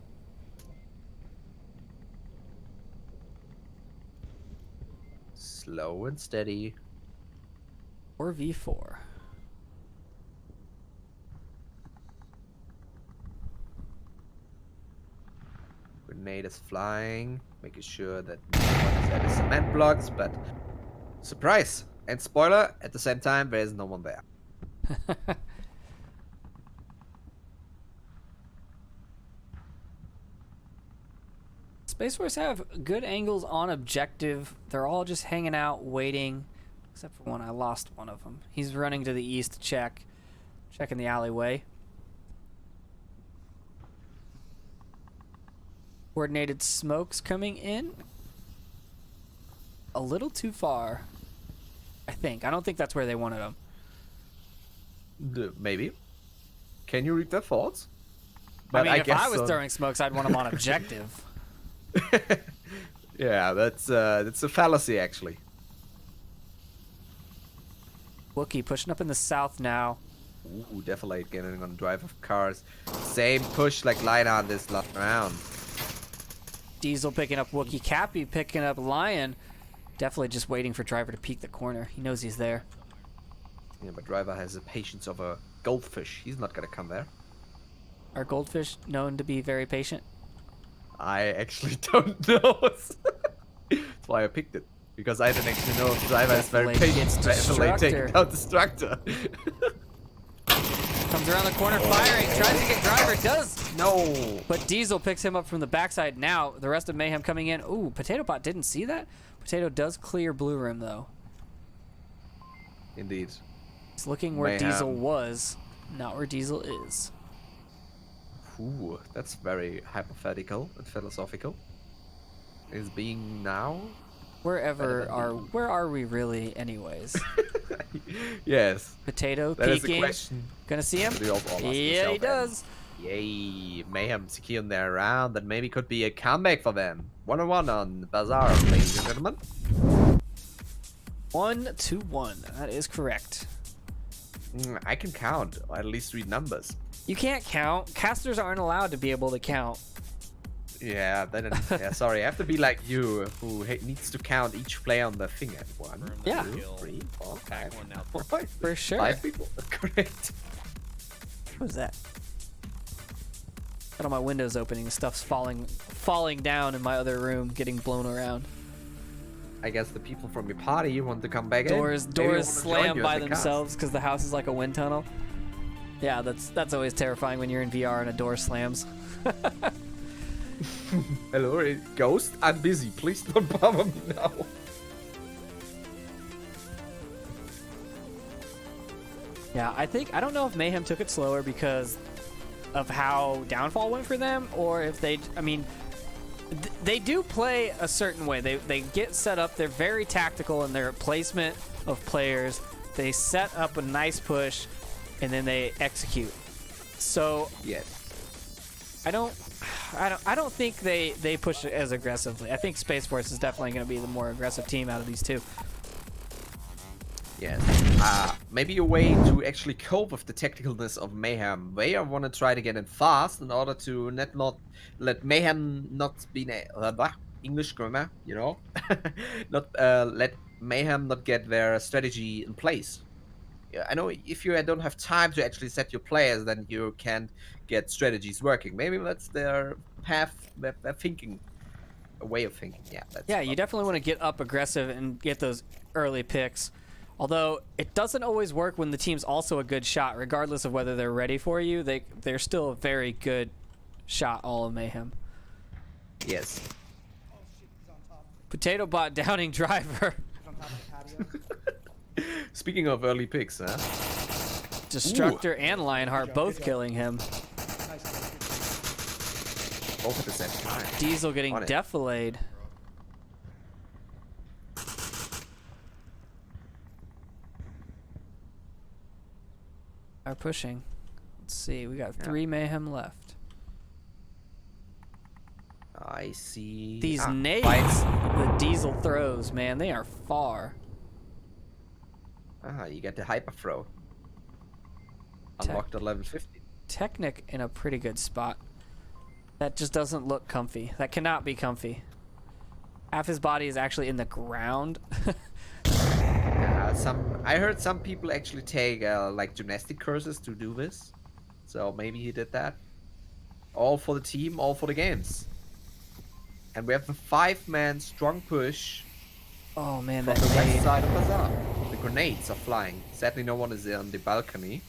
Slow and steady. 4v4. Grenade is flying, making sure that no one is at the cement blocks, but surprise! And spoiler, at the same time, there is no one there. SpaceForce have good angles on objective. They're all just hanging out, waiting. Except for one. I lost one of them. He's running to the east to check. Checking the alleyway. Coordinated smokes coming in. A little too far. I think. I don't think that's where they wanted them. Maybe. Can you read their thoughts? I mean, if guess I was throwing smokes, I'd want them on objective. Yeah, that's a fallacy actually. Wookie pushing up in the south now. Ooh, Defilate getting on drive of cars. Same push like Lion this last round. Diesel picking up Wookie. Cappy picking up Lion. Definitely just waiting for Driver to peek the corner. He knows he's there. Yeah, but Driver has the patience of a goldfish. He's not gonna come there. Are goldfish known to be very patient? I actually don't know. That's why I picked it. Because I didn't actually know if Driver is very Defilate patient. gets Defilate taking Destructor. out Destructor. Comes around the corner firing. Tries to get Driver. Does. No. But Diesel picks him up from the backside now. The rest of Mayhem coming in. Ooh, Potato Bot didn't see that. Potato does clear blue room though. Indeed. He's looking where Mayhem. Diesel was, not where Diesel is. Ooh, that's very hypothetical and philosophical. Is being now? Where are we really anyways? Yes. Potato That is the peeking. question. Gonna see him? that we all ask Yeah, he ourselves. does. Yay, Mayhem securing their round. That maybe could be a comeback for them. 1-1 on Bazaar, ladies and gentlemen. 1-1. That is correct. I can count, or at least read numbers. You can't count. Casters aren't allowed to be able to count. Yeah, yeah, sorry, I have to be like you, who needs to count each player on their finger. 1, Yeah. 2, 3, 4, 5, one now. 5. For sure. 5 people. Correct. What was that? Got all my windows opening. Stuff's falling down in my other room, getting blown around. I guess the people from your party want to come back Doors in. Maybe doors want to join slam you by as a cast. themselves because the house is like a wind tunnel. Yeah, that's always terrifying when you're in VR and a door slams. Hello, Ghost. I'm busy. Please don't bother me now. Yeah, I don't know if Mayhem took it slower because of how Downfall went for them, or if they they do play a certain way. They get set up. They're very tactical in their placement of players. They set up a nice push, and then they execute. So Yes. I don't think they push it as aggressively. I think SpaceForce is definitely going to be the more aggressive team out of these two. Yes. Maybe a way to actually cope with the tacticalness of Mayhem. They want to try to get in fast in order to not let Mayhem not be English grammar, you know, not let Mayhem not get their strategy in place. Yeah, I know if you don't have time to actually set your players, then you can't get strategies working. Maybe that's their path, their thinking, a way of thinking. Yeah. That's Yeah, you definitely want to get up aggressive and get those early picks. Although it doesn't always work when the team's also a good shot, regardless of whether they're ready for you. They're still a very good shot, all of Mayhem. Yes. Oh shit, he's on top. Potato Bot downing Driver. He's on top of the patio. Speaking of early picks, huh? Destructor and Lionheart both killing him. Nice. Both at the same time. Diesel getting On it. defilayed. Are pushing. Let's see. We got 3 Mayhem left. I see. These nades five. the Diesel throws, man, they are far. You get the hyper throw. Tech- Unlocked at level 50. Technic in a pretty good spot. That just doesn't look comfy. That cannot be comfy. Half his body is actually in the ground. I heard some people actually take like gymnastic courses to do this. So maybe he did that. All for the team, all for the games. And we have a 5-man strong push Oh man, from that the west nade. side of Bazaar. The grenades are flying. Sadly, no one is on the balcony.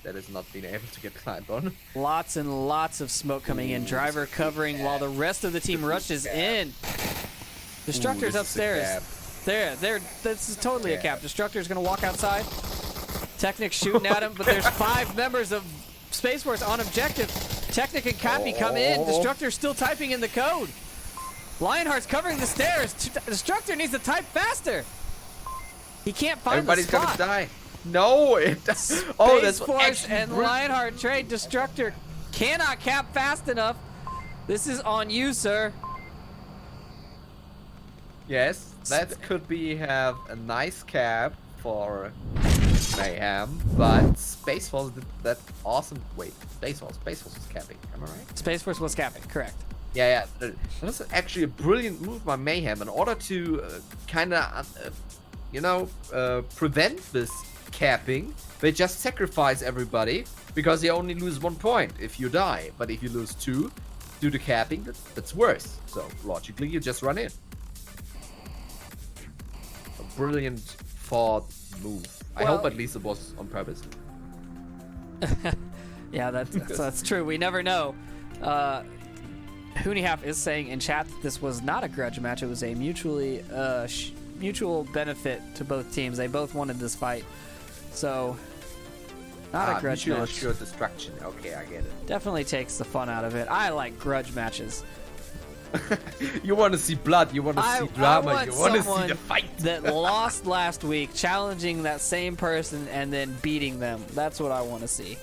that is not being able to get climbed on. Lots and lots of smoke coming in. Driver covering while the rest of the team rushes in. Destructor's Ooh, this is a upstairs. cap. This is totally a cap. Destructor's gonna walk outside. Technic's shooting at him, but there's 5 members of SpaceForce on objective. Technic and Cappy come in. Destructor's still typing in the code. Lionheart's covering the stairs. Destructor needs to type faster. He can't find Everybody's the spot. gonna die. No! Oh, that's SpaceForce actually and Lionheart trade. Destructor cannot cap fast enough. This is on you, sir. Yes, that could be have a nice cap for Mayhem, but SpaceForce did that awesome. Wait, SpaceForce was capping. Am I right? SpaceForce was capping, correct. Yeah. That was actually a brilliant move by Mayhem in order to prevent this capping. They just sacrifice everybody because they only lose 1 point if you die. But if you lose 2 due to capping, that's worse. So logically, you just run in. A brilliant thought move. I Well- hope at least it was on purpose. Yeah, that's true. We never know. Hooneyhalf is saying in chat that this was not a grudge match. It was a mutual benefit to both teams. They both wanted this fight. So, not a grudge mutual match. assured destruction. Okay, I get it. Definitely takes the fun out of it. I like grudge matches. You want to see blood. You want to see drama. want You want to see someone the fight. that lost last week, challenging that same person and then beating them. That's what I want to see.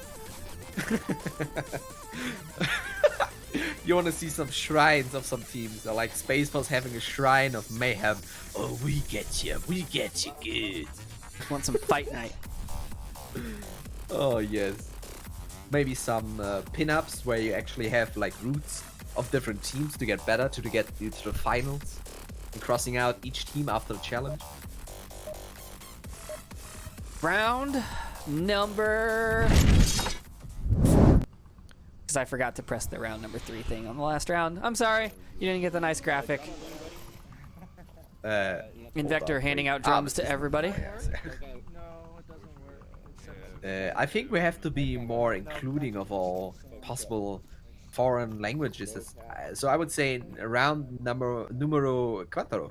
You want to see some shrines of some teams, like SpaceForce having a shrine of Mayhem. Oh, we get you good. Want some fight night. Oh yes. Maybe some pin-ups where you actually have like routes of different teams to get better, to get you to the finals, and crossing out each team after the challenge. Round number... Because I forgot to press the round number 3 thing on the last round. I'm sorry. You didn't get the nice graphic. Invector handing out drums to everybody. No, it doesn't work. I think we have to be more including of all possible foreign languages. So I would say around numero cuatro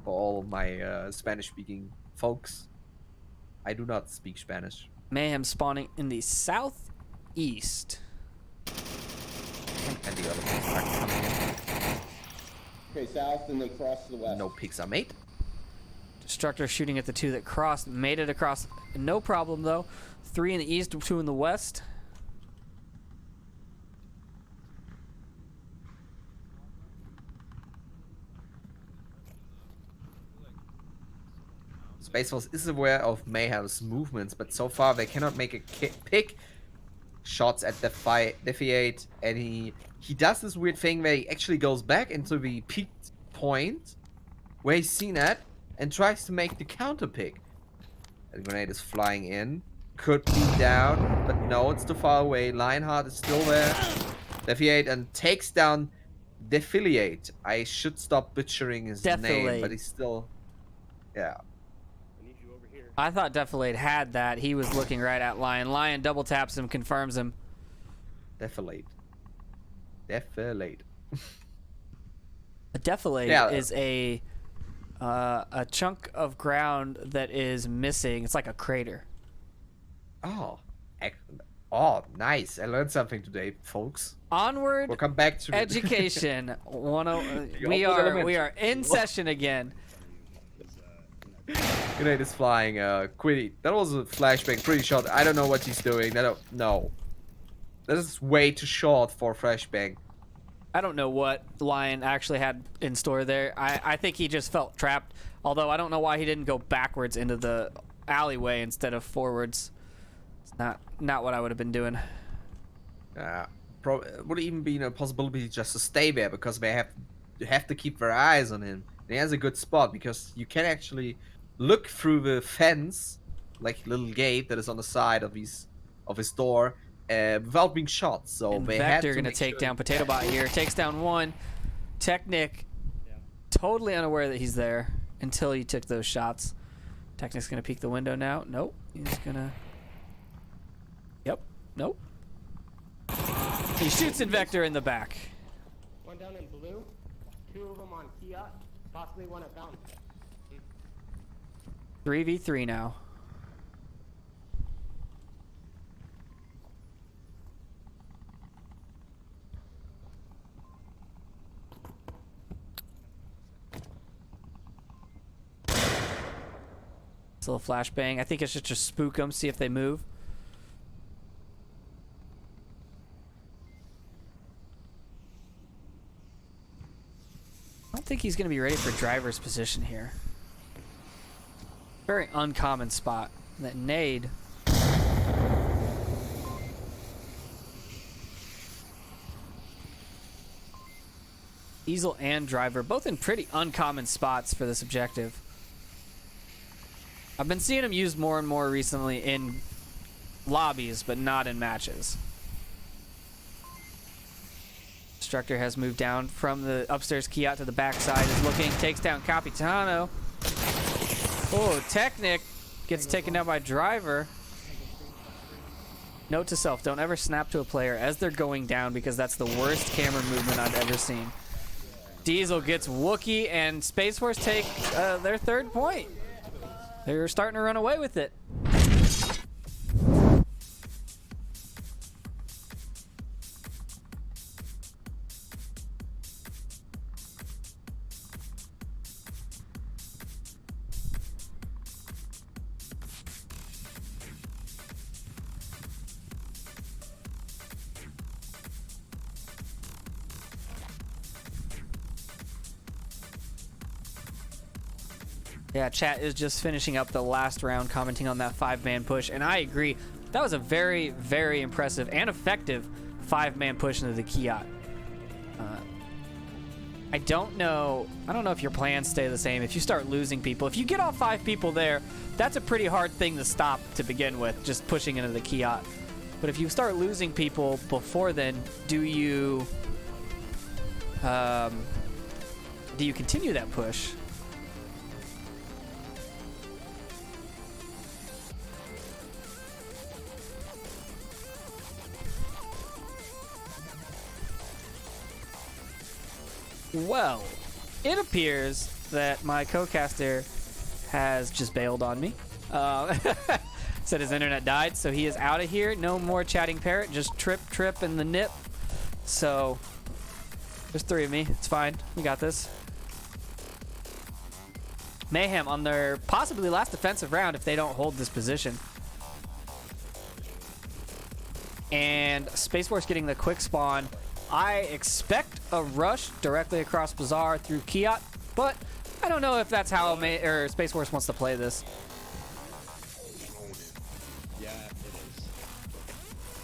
for all my Spanish-speaking folks. I do not speak Spanish. Mayhem spawning in the southeast. And the other ones are coming in. Okay, south, and they cross to the west. No picks are made. Destructor shooting at the 2 that crossed. Made it across. No problem, though. 3 in the east, 2 in the west. SpaceForce is aware of Mayhem's movements, but so far they cannot make a pick. Shots at Defiate, and he does this weird thing where he actually goes back into the peaked point where he's seen at and tries to make the counter pick. The grenade is flying in, could be down, but no, it's too far away. Lionheart is still there. Defiate and takes down Defiliate. I should stop butchering his name, Defilate. but he's still, yeah. I thought Defilade had that. He was looking right at Lion. Lion double taps him, confirms him. Defilate. A defilade is a chunk of ground that is missing. It's like a crater. Oh, nice! I learned something today, folks. Onward. We'll come back to Education. The we opposite are in session again. Grenade is flying. Quiddy. That was a flashbang, pretty short. I don't know what he's doing. No. That is way too short for flashbang. I don't know what Lion actually had in store there. I think he just felt trapped. Although I don't know why he didn't go backwards into the alleyway instead of forwards. It's not what I would have been doing. Would even be a possibility just to stay there because they have to keep their eyes on him. And he has a good spot because you can actually look through the fence, like little gate that is on the side of his door, without being shot. So they had Vector to gonna take down Potato Bot here. Takes down 1. Technic, totally unaware that he's there until he took those shots. Technic's gonna peek the window now. Nope. He's gonna Nope. He shoots Invector in the back. One down in blue, 2 of them on Kiat, possibly one at Fountain. 3v3 now. It's a little flashbang. I think it's just to spook them, see if they move. I don't think he's going to be ready for driver's position here. Very uncommon spot. That nade. Easel and driver, both in pretty uncommon spots for this objective. I've been seeing him used more and more recently in lobbies, but not in matches. Destructor has moved down from the upstairs Kiat to the backside. Is looking, takes down Capitano. Oh, Technic gets taken down by driver. Note to self, don't ever snap to a player as they're going down because that's the worst camera movement I've ever seen. Diesel gets Wookie and SpaceForce take their 3rd point. They're starting to run away with it. Yeah, chat is just finishing up the last round, commenting on that 5-man push, and I agree. That was a very, very impressive and effective 5-man push into the Kiat. I don't know if your plans stay the same. If you start losing people, if you get all 5 people there, that's a pretty hard thing to stop to begin with, just pushing into the Kiat. But if you start losing people before then, do you continue that push? Well, it appears that my co-caster has just bailed on me. Said his internet died, so he is out of here. No more chatting Parrot, just trip, and the nip. So, there's 3 of me. It's fine. We got this. Mayhem on their possibly last defensive round if they don't hold this position. And SpaceForce getting the quick spawn. I expect a rush directly across Bazaar through Kiat, but I don't know if that's how SpaceForce wants to play this. Yeah, it is.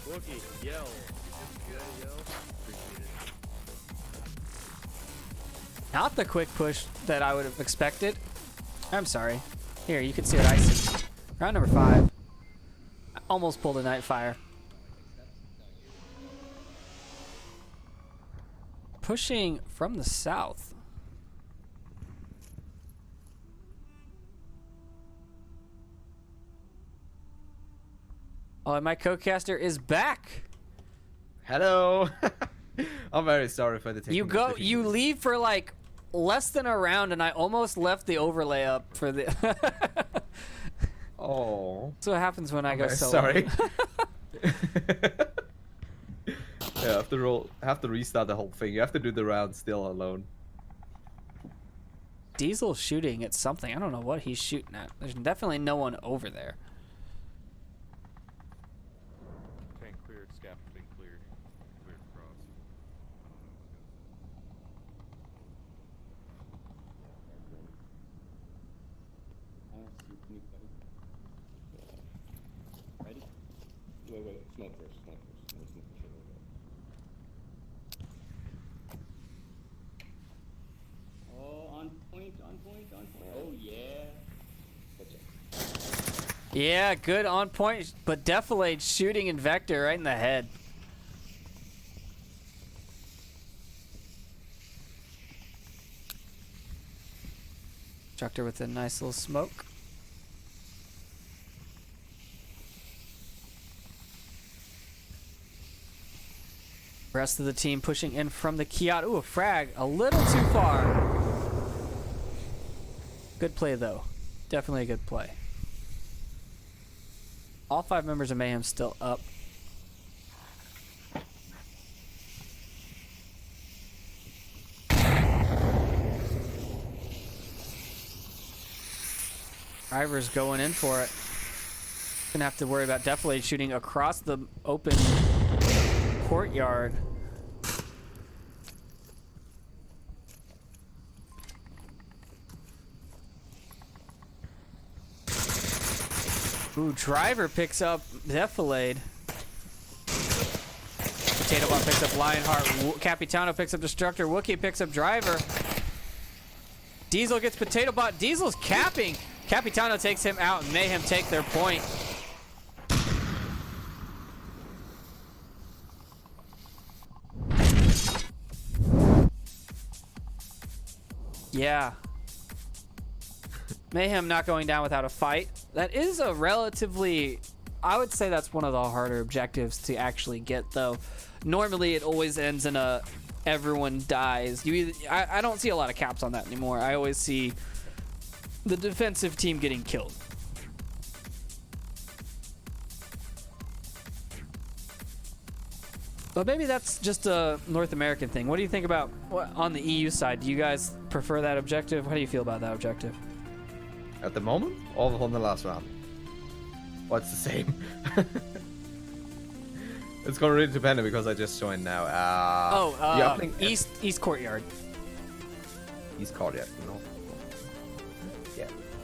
Wookie, yell. Not the quick push that I would have expected. I'm sorry. Here, you can see what I see. Round number 5. I almost pulled a Nightfire. Pushing from the south. Oh, and my co-caster is back. Hello. I'm very sorry for the technical You difficulties. leave for like less than a round, and I almost left the overlay up for the. Oh. That's what happens when I go very solo. sorry. Yeah, have to restart the whole thing. You have to do the round still alone. Diesel shooting at something. I don't know what he's shooting at. There's definitely no one over there. Tank cleared, scaffolding cleared, cleared cross. I don't see anybody. Ready? Wait, smoke first. Let me smoke the shit over there. Oh, on point. Oh, yeah. What's up? Yeah, good on point, but Defilade shooting Invector right in the head. Destructor with a nice little smoke. Rest of the team pushing in from the Kiat. Ooh, a frag. A little too far. Good play, though. Definitely a good play. All 5 members of Mayhem still up. Driver's going in for it. Gonna have to worry about Deflate shooting across the open courtyard. Ooh, Driver picks up Defilade. Potato Bot picks up Lionheart. Capitano picks up Destructor. Wookiee picks up Driver. Diesel gets Potato Bot. Diesel's capping. Capitano takes him out, and Mayhem take their point. Yeah. Mayhem not going down without a fight. That is a relatively... I would say that's one of the harder objectives to actually get, though. Normally, it always ends in a everyone dies. I don't see a lot of caps on that anymore. I always see the defensive team getting killed. But maybe that's just a North American thing. What do you think about on the EU side? Do you guys prefer that objective? How do you feel about that objective? At the moment, or on the last round? Well, it's the same. It's gonna really depend because I just joined now. East Courtyard. East Courtyard, no.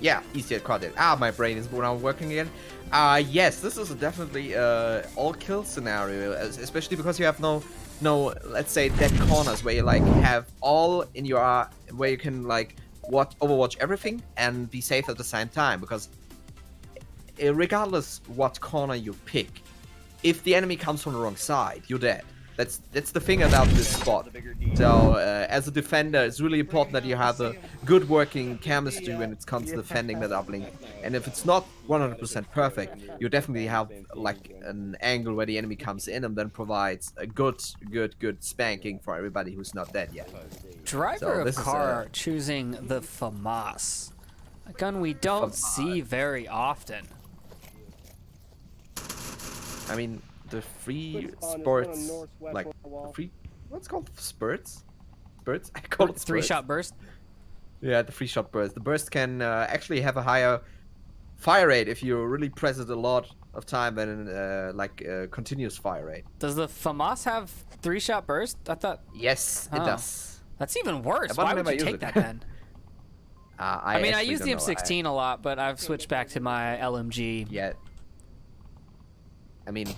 Yeah, East Courtyard. My brain is now working again. Yes, this is definitely all kill scenario, especially because you have no, let's say dead corners where you like have all in your where you can like overwatch everything and be safe at the same time, because regardless what corner you pick, if the enemy comes from the wrong side, you're dead. That's the thing about this spot. So as a defender, it's really important that you have a good working chemistry when it comes to defending that uplink. And if it's not 100% perfect, you definitely have like an angle where the enemy comes in and then provides a good spanking for everybody who's not dead yet. Driver of car choosing the FAMAS, a gun we don't see very often. I mean, the free sports, like free, what's called spurts? Spurts? I call it spurts. 3-shot burst. Yeah, the 3-shot burst. The burst can actually have a higher fire rate if you really press it a lot of time than continuous fire rate. Does the FAMAS have 3-shot burst? I thought. Yes, it does. That's even worse. Why would you take that then? I mean, I use the M16 a lot, but I've switched back to my LMG. Yeah. I mean,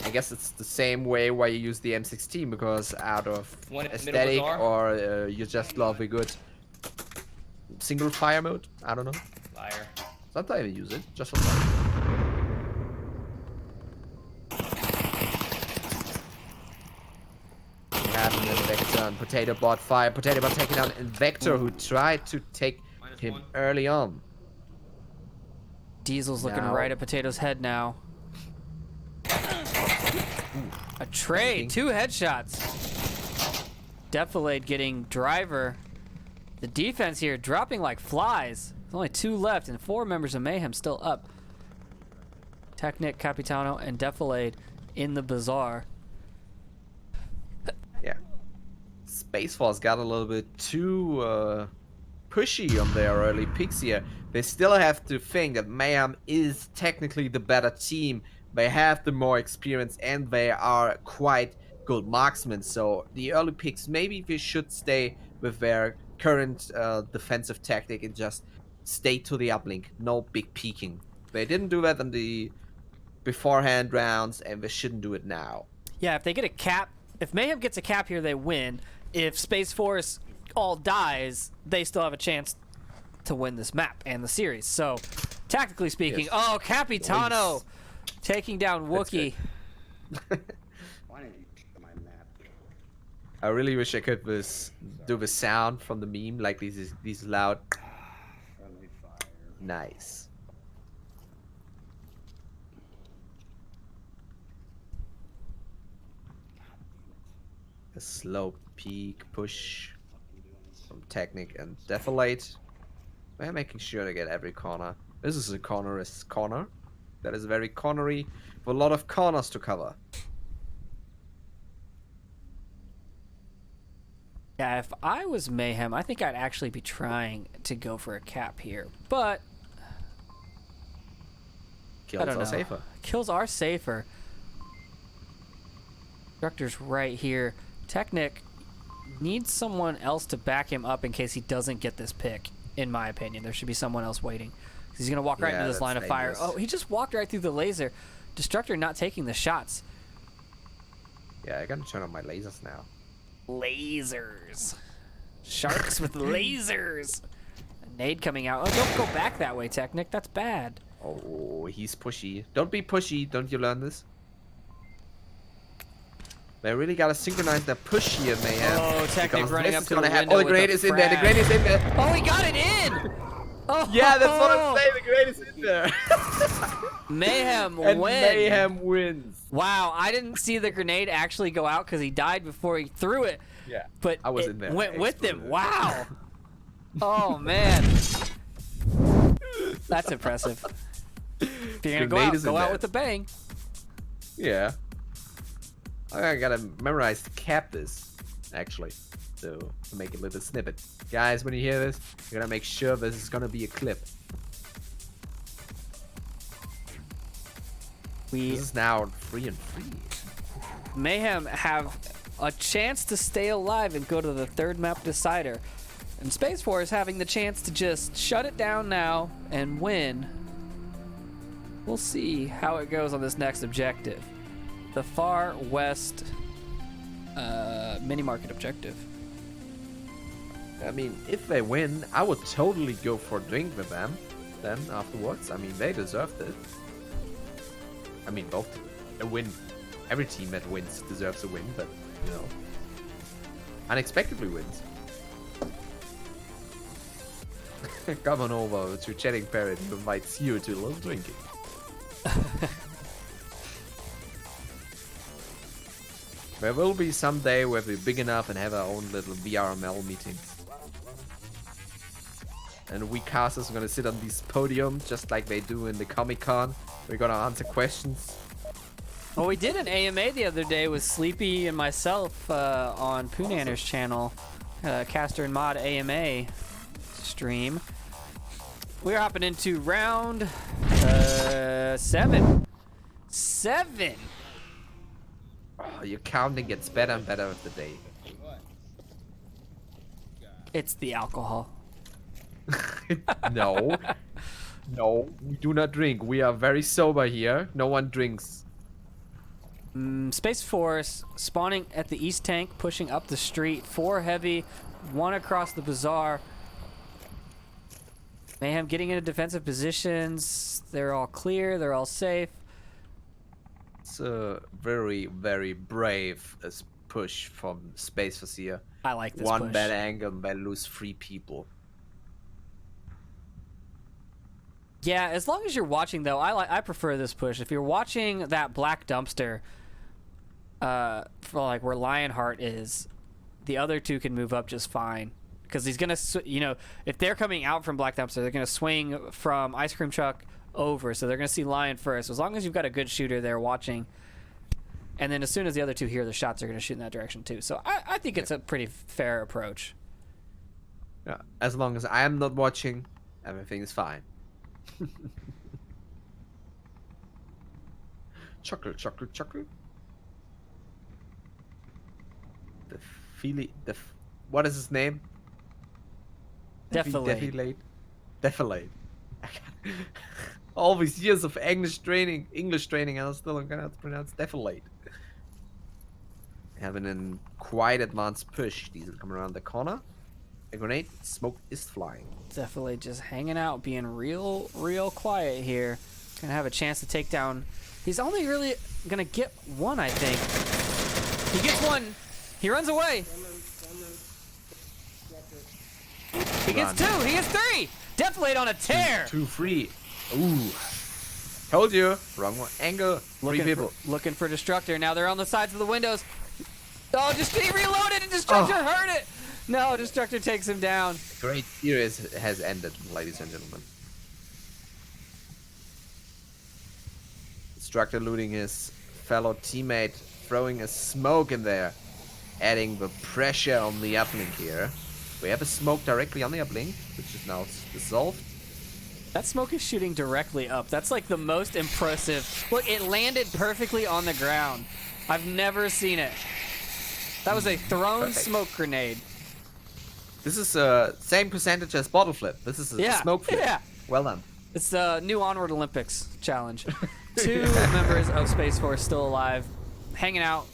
I guess it's the same way why you use the M16, because out of aesthetic or you just love a good single fire mode. I don't know. Liar. Sometimes I use it just for fun. We have an Invector on Potato Bot fire. Potato Bot taking out Invector, who tried to take him early on. Diesel's looking right at Potato's head now. A trade, 2 headshots. Defilade getting Driver. The defense here dropping like flies. There's only 2 left and 4 members of Mayhem still up. Technic, Capitano, and Defilade in the bazaar. Yeah. SpaceForce got a little bit too pushy on their early picks here. They still have to think that Mayhem is technically the better team. They have the more experience and they are quite good marksmen. So the early picks, maybe they should stay with their current defensive tactic and just stay to the uplink. No big peeking. They didn't do that in the beforehand rounds and they shouldn't do it now. Yeah, if they get a cap, if Mayhem gets a cap here, they win. If SpaceForce all dies, they still have a chance to win this map and the series. So, tactically speaking, oh, Capitano taking down Wookiee. Why did you my map? I really wish I could do the sound from the meme, like these loud. Friendly fire. Nice. A slow peek push from Technic and Defilate. We're making sure to get every corner. This is a cornerist corner. That is very cornery, with a lot of corners to cover. Yeah, if I was Mayhem, I think I'd actually be trying to go for a cap here. But Kills I don't know. are safer. Kills are safer. Destructor's right here. Technic needs someone else to back him up in case he doesn't get this pick, in my opinion. There should be someone else waiting. He's going to walk right Yeah, into this that's line of fire. dangerous. Oh, he just walked right through the laser. Destructor not taking the shots. Yeah, I gotta turn on my lasers now. Lasers. Sharks with lasers. A nade coming out. Oh, don't go back that way, Technic. That's bad. Oh, he's pushy. Don't be pushy. Don't you learn this? They really gotta synchronize their push here, Mayhem. Oh, Technic because running this up is to gonna the happen. window Oh, the with grenade a is in there. The frag. grenade is in there. Oh, he got it in! Oh, Yeah, that's what I'm saying. The grenade is in there. Mayhem And wins. Mayhem wins. Wow, I didn't see the grenade actually go out because he died before he threw it. Yeah, But I was it in there. went I with him. exploded. Wow. Oh, man. That's impressive. If you're going to Grenade is go in out there. with a bang. Yeah. I gotta memorize to cap this, actually, to make a little snippet. Guys, when you hear this, you gotta make sure this is gonna be a clip. We This is now 3-3. Mayhem have a chance to stay alive and go to the third map decider. And SpaceForce having the chance to just shut it down now and win. We'll see how it goes on this next objective. The Far West mini market objective. I mean, if they win, I would totally go for a drink with them. Then afterwards, I mean, they deserved it. I mean, both a win. Every team that wins deserves a win, but you know, unexpectedly wins. Come on over to Chatting Parrot. He invites you to a little drinking. There will be some day where we're big enough and have our own little VRML meeting. And we casters are gonna sit on this podium just like they do in the Comic-Con. We're gonna answer questions. Well, we did an AMA the other day with Sleepy and myself on Poonanner's channel, Caster and Mod AMA stream. We're hopping into round 7. 7. Oh, your counting gets better and better with the day. It's the alcohol. No. No, we do not drink. We are very sober here. No one drinks. SpaceForce spawning at the east tank, pushing up the street. 4 heavy, 1 across the bazaar. Mayhem getting into defensive positions. They're all clear. They're all safe. It's a very, very brave push from SpaceForce here. I like this One push. bad angle and they lose 3 people. Yeah, as long as you're watching though, I prefer this push. If you're watching that black dumpster, for like where Lionheart is, the other 2 can move up just fine. Because he's gonna, you know, if they're coming out from black dumpster, they're gonna swing from ice cream truck over, so they're gonna see Lion first. As long as you've got a good shooter there watching, and then as soon as the other 2 hear the shots, they're gonna shoot in that direction too. So I think it's a pretty fair approach. Yeah, as long as I am not watching, everything is fine. Chocolate, chocolate, chocolate. The Feely, what is his name? Defilate. Defilate. All these years of English training, and I still don't know how to pronounce defilate. Having a quite advanced push. Diesel coming around the corner. A grenade. Smoke is flying. Definitely just hanging out, being real quiet here. Gonna have a chance to take down. He's only really gonna get 1, I think. He gets 1. He runs away. He gets 2. He gets 3. Deflate on a tear. 2-3. Ooh. Told you. Wrong angle. 3 people. Looking for Destructor. Now they're on the sides of the windows. Oh, just he reloaded and Destructor heard it. No, Destructor takes him down. Great series has ended, ladies and gentlemen. Destructor looting his fellow teammate, throwing a smoke in there, adding the pressure on the uplink here. We have a smoke directly on the uplink, which is now dissolved. That smoke is shooting directly up. That's like the most impressive. Look, it landed perfectly on the ground. I've never seen it. That was a thrown Perfect. smoke grenade. This is same percentage as bottle flip. This is a smoke flip. Yeah. Well done. It's the new Onward Olympics challenge. 2 members of SpaceForce still alive, hanging out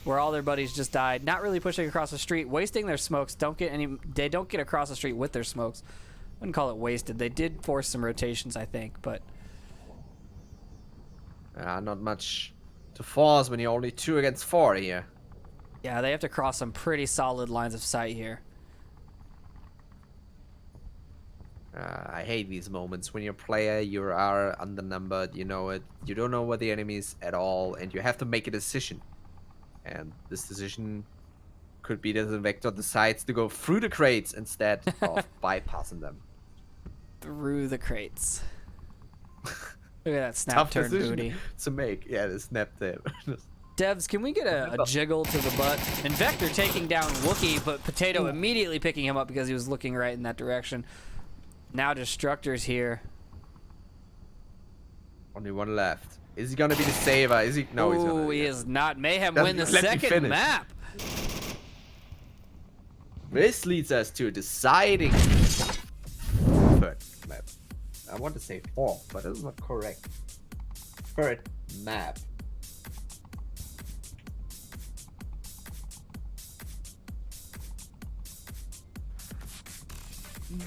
where all their buddies just died, not really pushing across the street, wasting their smokes. They don't get across the street with their smokes. Wouldn't call it wasted. They did force some rotations, I think, but Not much to force when you're only 2 against 4 here. yeah, they have to cross some pretty solid lines of sight here. I hate these moments when you're a player, you are undernumbered, you know it, you don't know what the enemy is at all, and you have to make a decision. And this decision could be that the Vector decides to go through the crates instead of bypassing them. Through the crates. Look at that snap Tough turn decision booty. to make. Yeah, the snap there. Devs, can we get a jiggle to the butt? And Vector taking down Wookiee, but Potato immediately picking him up because he was looking right in that direction. Now Destructor's here. Only 1 left. Is he gonna be the saver? Is he? No, he's Ooh, gonna. he Yeah. is not. Mayhem Let win the me second finish. map. This leads us to a deciding 3rd map. I want to say 4th, but that is not correct. 3rd map.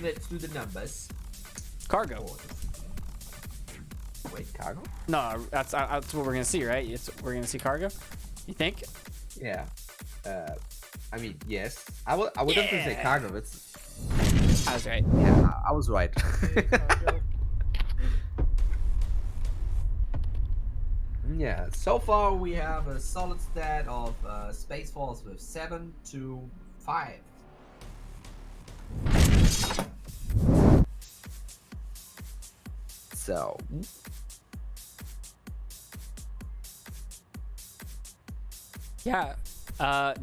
Let's do the numbers. Cargo. Wait, cargo? No, that's what we're gonna see, right? We're gonna see cargo. You think? Yeah. I mean, yes. I would definitely say cargo. It's I was right. yeah. I was right. Yeah. So far, we have a solid stat of SpaceForce with 7 to 5. So. Yeah,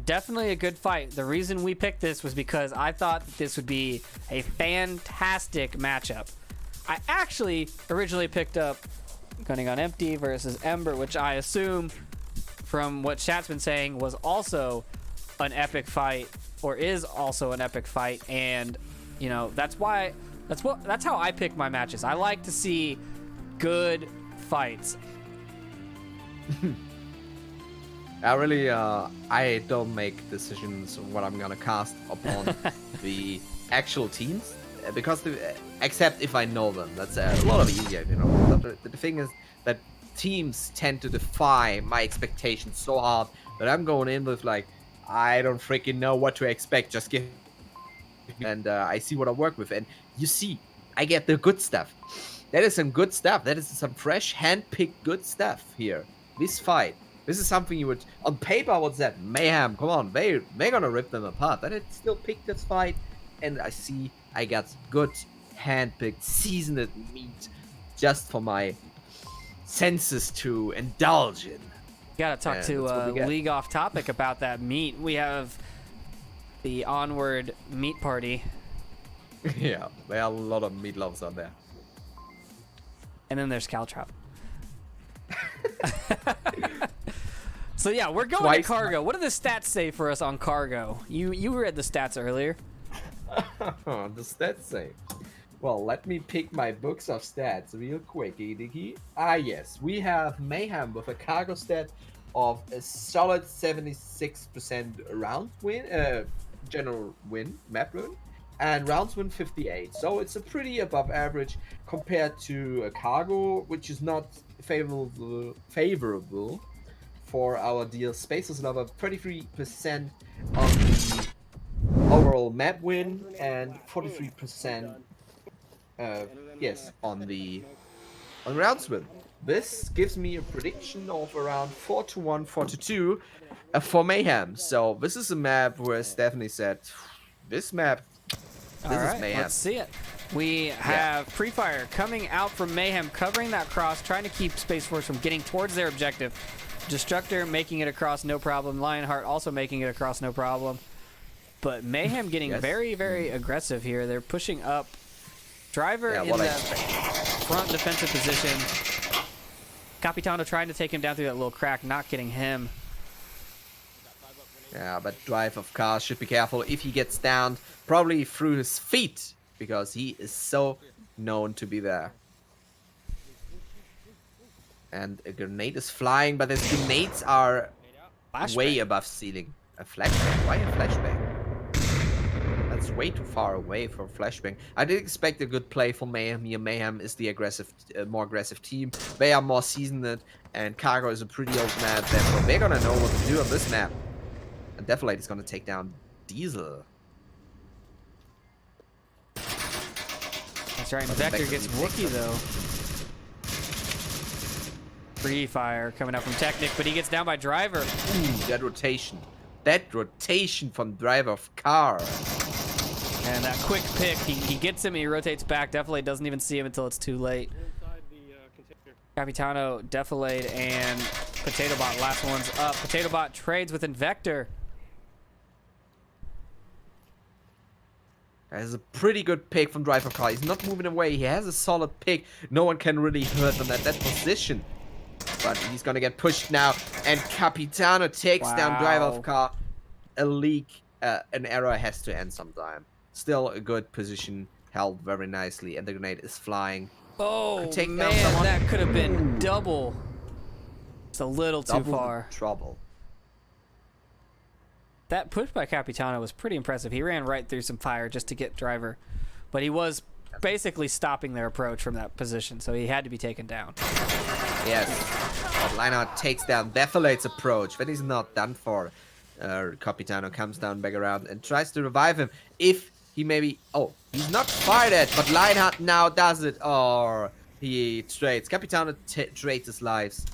definitely a good fight. The reason we picked this was because I thought that this would be a fantastic matchup. I actually originally picked up Gunning on Empty versus Ember, which I assume from what chat's been saying was also an epic fight, or is also an epic fight, and you know that's how I pick my matches. I like to see good fights. I don't make decisions on what I'm gonna cast upon the actual teams because except if I know them. That's a lot of easier, you know. The thing is that teams tend to defy my expectations so hard that I'm going in with like, I don't freaking know what to expect. Just give, and I see what I work with, and you see, I get the good stuff. That is some good stuff. That is some fresh, hand-picked good stuff here. This fight. This is something you would, on paper, what's that? Mayhem, come on, they're gonna rip them apart. But I still picked this fight, and I see I got good, hand-picked, seasoned meat just for my senses to indulge in. Gotta talk And to that's what we get. League Off Topic about that meat. We have the Onward meat party, Yeah, there are a lot of meatloaves on there. and then there's Caltrop. So yeah, we're going Twice. to cargo. What do the stats say for us on cargo? You read the stats earlier. The stats say. Well, let me pick my books of stats real quick, Dicky. Ah, yes. We have Mayhem with a cargo stat of a solid 76% round win, general win, map win, and rounds win 58. So it's a pretty above average compared to a cargo, which is not favorable for our deal. Spaces lover 33% on the overall map win and 43% yes on the rounds win. this gives me a prediction of around 4-1, 4-2 for Mayhem. So this is a map where Stephanie said, this map, All this is right, Mayhem. let's see it. We have Pre-Fire coming out from Mayhem, covering that cross, trying to keep SpaceForce from getting towards their objective. Destructor making it across, no problem. Lionheart also making it across, no problem. But Mayhem getting very, very aggressive here. They're pushing up. Driver in the front defensive position. Capitano trying to take him down through that little crack, not getting him. Yeah, but Drive of Car should be careful if he gets down, probably through his feet, because he is so known to be there. And a grenade is flying, but his grenades are way above ceiling. A flashbang? Why a flashbang? That's way too far away for a flashbang. I did expect a good play for Mayhem here. Mayhem is the aggressive, more aggressive team. They are more seasoned, and Cargo is a pretty old map. Therefore, they're gonna know what to do on this map. And Defilate is gonna take down Diesel. That's right, and Vector gets Wookie though. Pre-Fire coming out from Technic, but he gets down by Driver. Ooh, that rotation. That rotation from Driver of Car. And that quick pick, he gets him, he rotates back. Defilade doesn't even see him until it's too late. Inside the container. Capitano, Defilade, and Potato Bot, last one's up. Potato Bot trades with Invector. That is a pretty good pick from Driver Car. He's not moving away. He has a solid pick. No one can really hurt him at that position. But he's gonna get pushed now. And Capitano takes down Driver of Car. A leak, an error has to end sometime. Still a good position, held very nicely. And the grenade is flying. Oh, take down man, someone. that could have been double. It's a little too Double far. trouble. That push by Capitano was pretty impressive. He ran right through some fire just to get Driver. But he was basically stopping their approach from that position, so he had to be taken down. Yes. But Lionheart takes down Defilate's approach. But he's not done for. Capitano comes down back around and tries to revive him. If he maybe... Oh, he's not fired at, but Lionheart now does it. Or he trades. Capitano trades his lives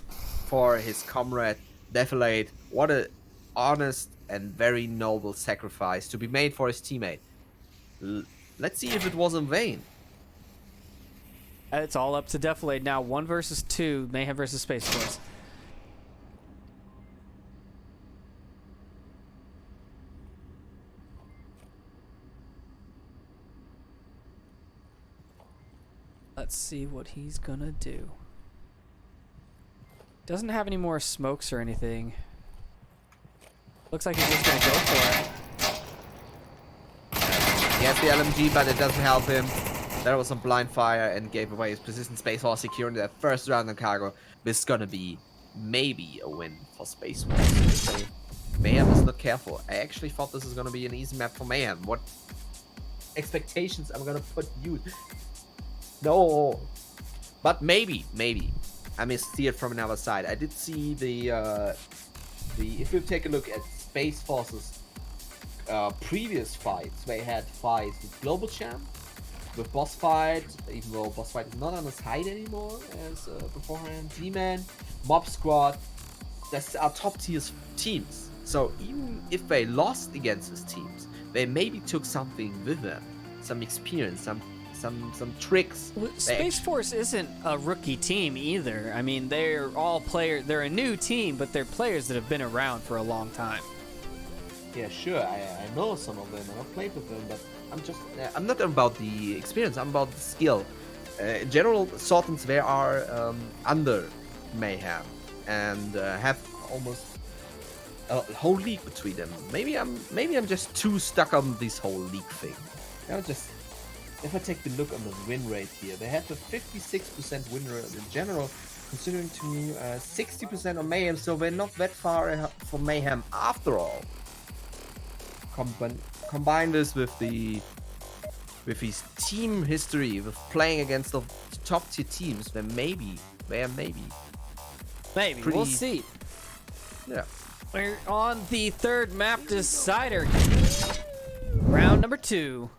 for his comrade Defilate. What a honest and very noble sacrifice to be made for his teammate. Let's see if it was in vain. It's all up to Defilade now. 1 versus 2. Mayhem versus SpaceForce. Let's see what he's gonna do. Doesn't have any more smokes or anything. Looks like he's just gonna go for it. He has the LMG, but it doesn't help him. There was some blind fire and gave away his position. SpaceForce securing that first round on Cargo. This is gonna be maybe a win for SpaceForce. Mayhem is not careful. I actually thought this was gonna be an easy map for Mayhem. What expectations I'm gonna put you? No, but maybe I may see it from another side. I did see the if you take a look at SpaceForce's previous fights, they had fights with Global Champ, with Boss Fight, even though Boss Fight is not on the side anymore as beforehand. Z-Man, Mob Squad, that's our top tier teams. So even if they lost against these teams, they maybe took something with them, some experience, some tricks. SpaceForce isn't a rookie team either. I mean, they're all players. They're a new team, but they're players that have been around for a long time. Yeah, sure. I know some of them, and I've played with them, but I'm not about the experience. I'm about the skill. In general, Sultans they are under Mayhem and have almost a whole league between them. Maybe I'm just too stuck on this whole league thing. If I take the look on the win rate here, they have a 56% win rate in general, considering to 60% on Mayhem, so they're not that far from Mayhem after all. Combine this with his team history, with playing against the top tier teams, then maybe We'll see. Yeah. We're on the third map decider. Round number 2.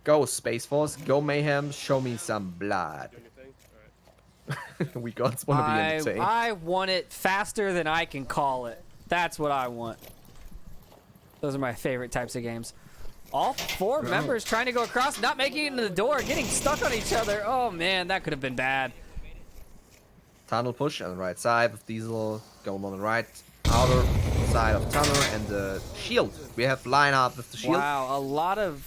Go SpaceForce, go Mayhem, show me some blood. We gods want to be entertained. I want it faster than I can call it. That's what I want. Those are my favorite types of games. All 4 members trying to go across, not making it into the door, getting stuck on each other. Oh man, that could have been bad. Tunnel push on the right side with Diesel going on the right outer side of tunnel and the shield. We have line up with the shield. Wow, a lot of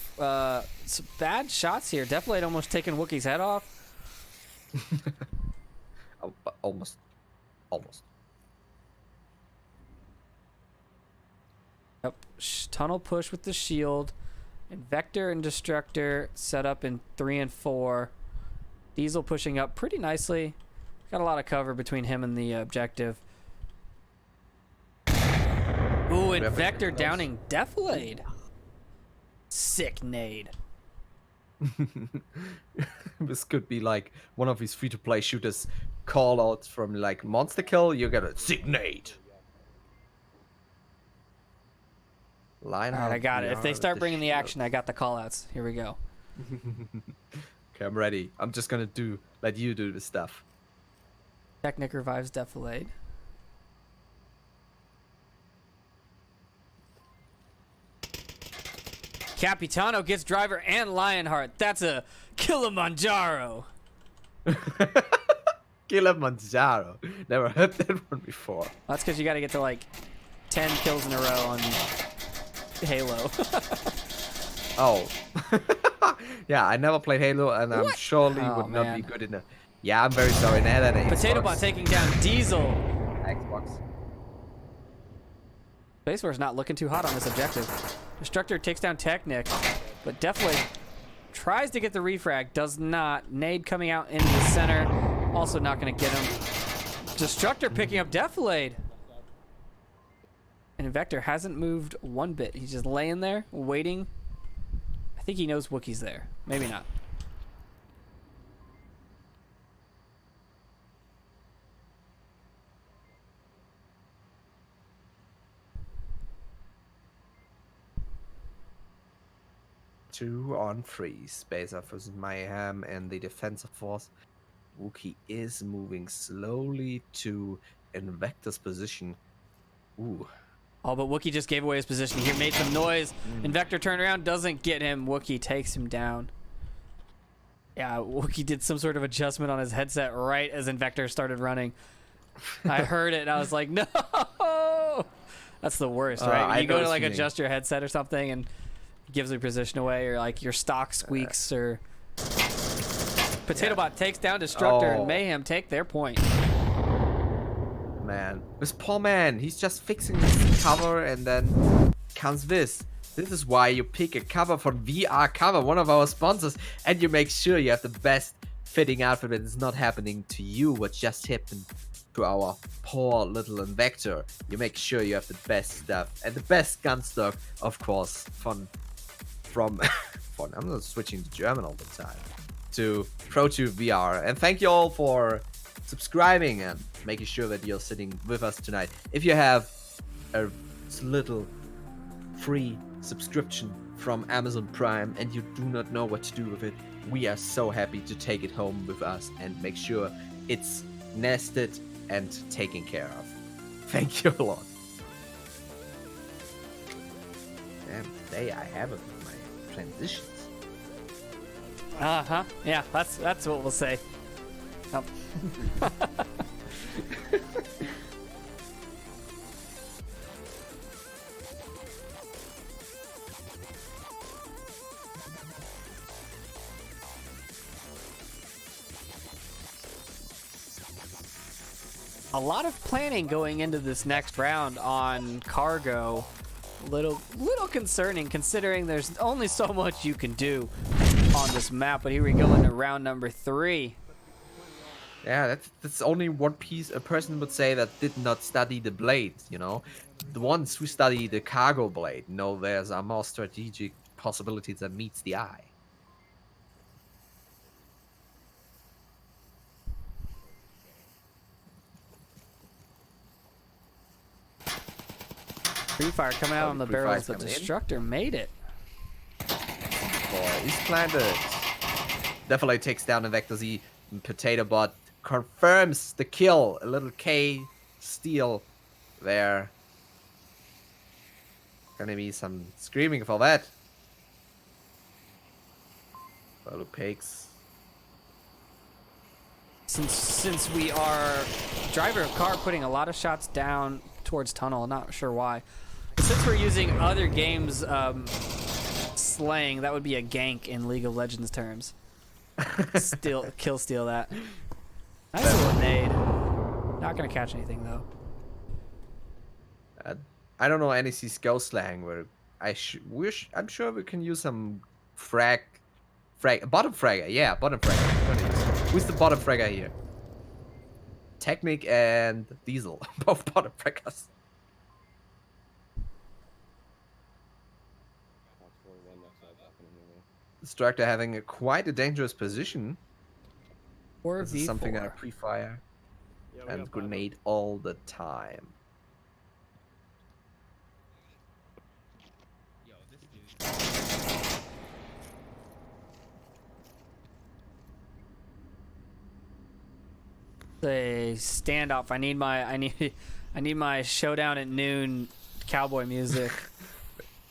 bad shots here. Definitely almost taking Wookiee's head off. Oh, but almost. Yep. Tunnel push with the shield. And Vector and Destructor set up in 3 and 4. Diesel pushing up pretty nicely. Got a lot of cover between him and the objective. Ooh, and Vector downing Defilade. Sick nade. This could be like one of these free-to-play shooters call outs from like Monster Kill. You get a sick nade. Line All right, I got it. If they start bringing the action, I got the callouts. Here we go. Okay, I'm ready. I'm just gonna let you do the stuff. Technic revives Defilade. Capitano gets driver and Lionheart. That's a Kilimanjaro. Kilimanjaro. Never heard that one before. That's because you got to get to like 10 kills in a row on Halo. Oh. Yeah, I never played Halo, and I'm surely Oh, would not man. be good enough. Yeah, I'm very sorry. Nah, that ain't Potato Xbox. Bot taking down Diesel. Xbox. SpaceForce not looking too hot on this objective. Destructor takes down Technic, but Defilade tries to get the refrag, does not. Nade coming out into the center, also not going to get him. Destructor picking up Defilade. And Vector hasn't moved one bit. He's just laying there, waiting. I think he knows Wookiee's there. Maybe not. Two on three. SpaceForce versus MAYHEM and the defensive force. Wookiee is moving slowly to Invector's position. Ooh. Oh, but Wookiee just gave away his position. He made some noise. Invector turned around, doesn't get him. Wookiee takes him down. Yeah, Wookiee did some sort of adjustment on his headset right as Invector started running. I heard it, and I was like, no! That's the worst, right? When I you go know to this like feeling. adjust your headset or something, and it gives your position away, or like your stock squeaks, or... Potato Bot takes down Destructor, and Oh. MAYHEM take their point. Man, this poor man, he's just fixing his cover and then comes this. This is why you pick a cover from VR Cover, one of our sponsors, and you make sure you have the best fitting outfit and it's not happening to you what just happened to our poor little Invector. You make sure you have the best stuff and the best gun stock, of course, from I'm not switching to German all the time, to ProTube VR. And thank you all for subscribing and making sure that you're sitting with us tonight. If you have a little free subscription from Amazon Prime and you do not know what to do with it, we are so happy to take it home with us and make sure it's nested and taken care of. Thank you a lot. Damn, today I haven't my transitions. Uh-huh. Yeah, that's what we'll say. Yep. A lot of planning going into this next round on cargo. Little concerning considering there's only so much you can do on this map. But here we go into round number 3. Yeah, that's only one piece a person would say that did not study the blades, you know. The ones who study the cargo blade know there's a more strategic possibilities that meets the eye. Free fire coming out on the Free barrels. fire's The coming in. Destructor made it. Boy, he's planted. Definitely takes down the Vector Z. Potato Bot confirms the kill. A little K steal there. Gonna be some screaming for that. Follow pigs. Since we are driver of car putting a lot of shots down towards tunnel, not sure why. Since we're using other games slang, that would be a gank in League of Legends terms. Kill steal that. Nice little nade. Not gonna catch anything though. I don't know any CSGO slang where I'm sure we can use some bottom fragger. Yeah, bottom fragger. Who's the bottom fragger here? Technic and Diesel, both bottom fraggers. Destructor having quite a dangerous position. Or This is something I pre-fire Yeah, we and got grenade all the time. a standoff. I need my showdown at noon cowboy music.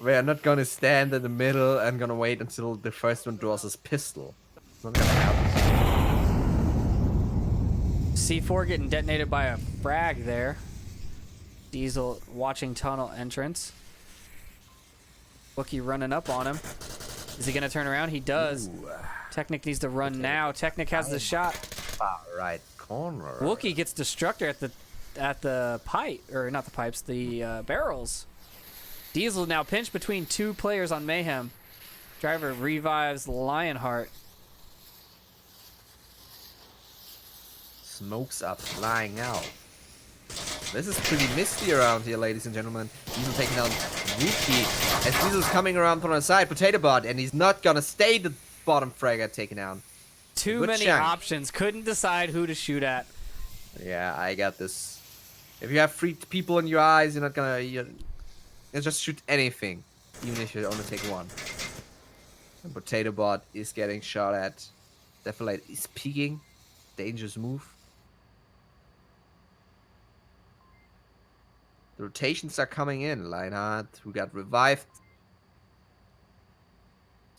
We are not gonna stand in the middle and gonna wait until the first one draws his pistol. It's not gonna happen. C4 getting detonated by a frag there. Diesel watching tunnel entrance. Wookie running up on him. Is he gonna turn around? He does. Ooh. Technic needs to run now. Technic has the shot. Far right corner. Wookie gets Destructor at the pipe, or not the pipes, the barrels. Diesel now pinched between two players on Mayhem. Driver revives Lionheart. Smokes are flying out. This is pretty misty around here, ladies and gentlemen. Diesel taking down Wookie. As Diesel's coming around from the side, Potato Bot, and he's not gonna stay the bottom fragger taken down. Too Good many chunk. options. Couldn't decide who to shoot at. Yeah, I got this. If you have three people in your eyes, you're not gonna... You just shoot anything, even if you only take one. And Potato Bot is getting shot at. Defilate is peeking. Dangerous move. The rotations are coming in. Lionheart, who got revived.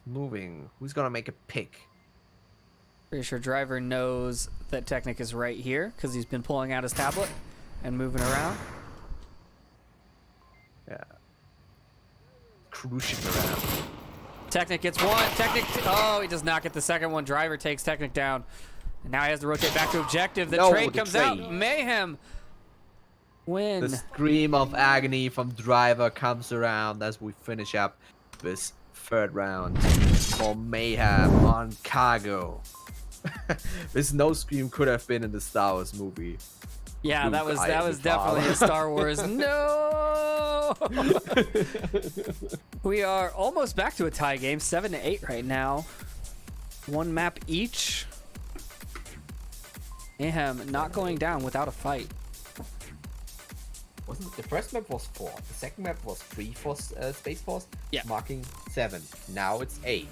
Moving. Who's gonna make a pick? Pretty sure Driver knows that Technic is right here because he's been pulling out his tablet and moving around. Yeah. Cruising around. Technic gets one. Technic. Oh, he does not get the second one. Driver takes Technic down. And now he has to rotate back to objective. The No, trade the comes trade. out. Mayhem win. The scream of agony from Driver comes around as we finish up this third round for Mayhem on Cargo. This no scream could have been in the Star Wars movie. Yeah, Luke, that was I am the definitely father. a Star Wars. No. We are almost back to a tie game, 7-8 right now. One map each. Mayhem not going down without a fight. Wasn't the first map was 4. The second map was 3 for SpaceForce. Yeah. Marking 7. Now it's 8.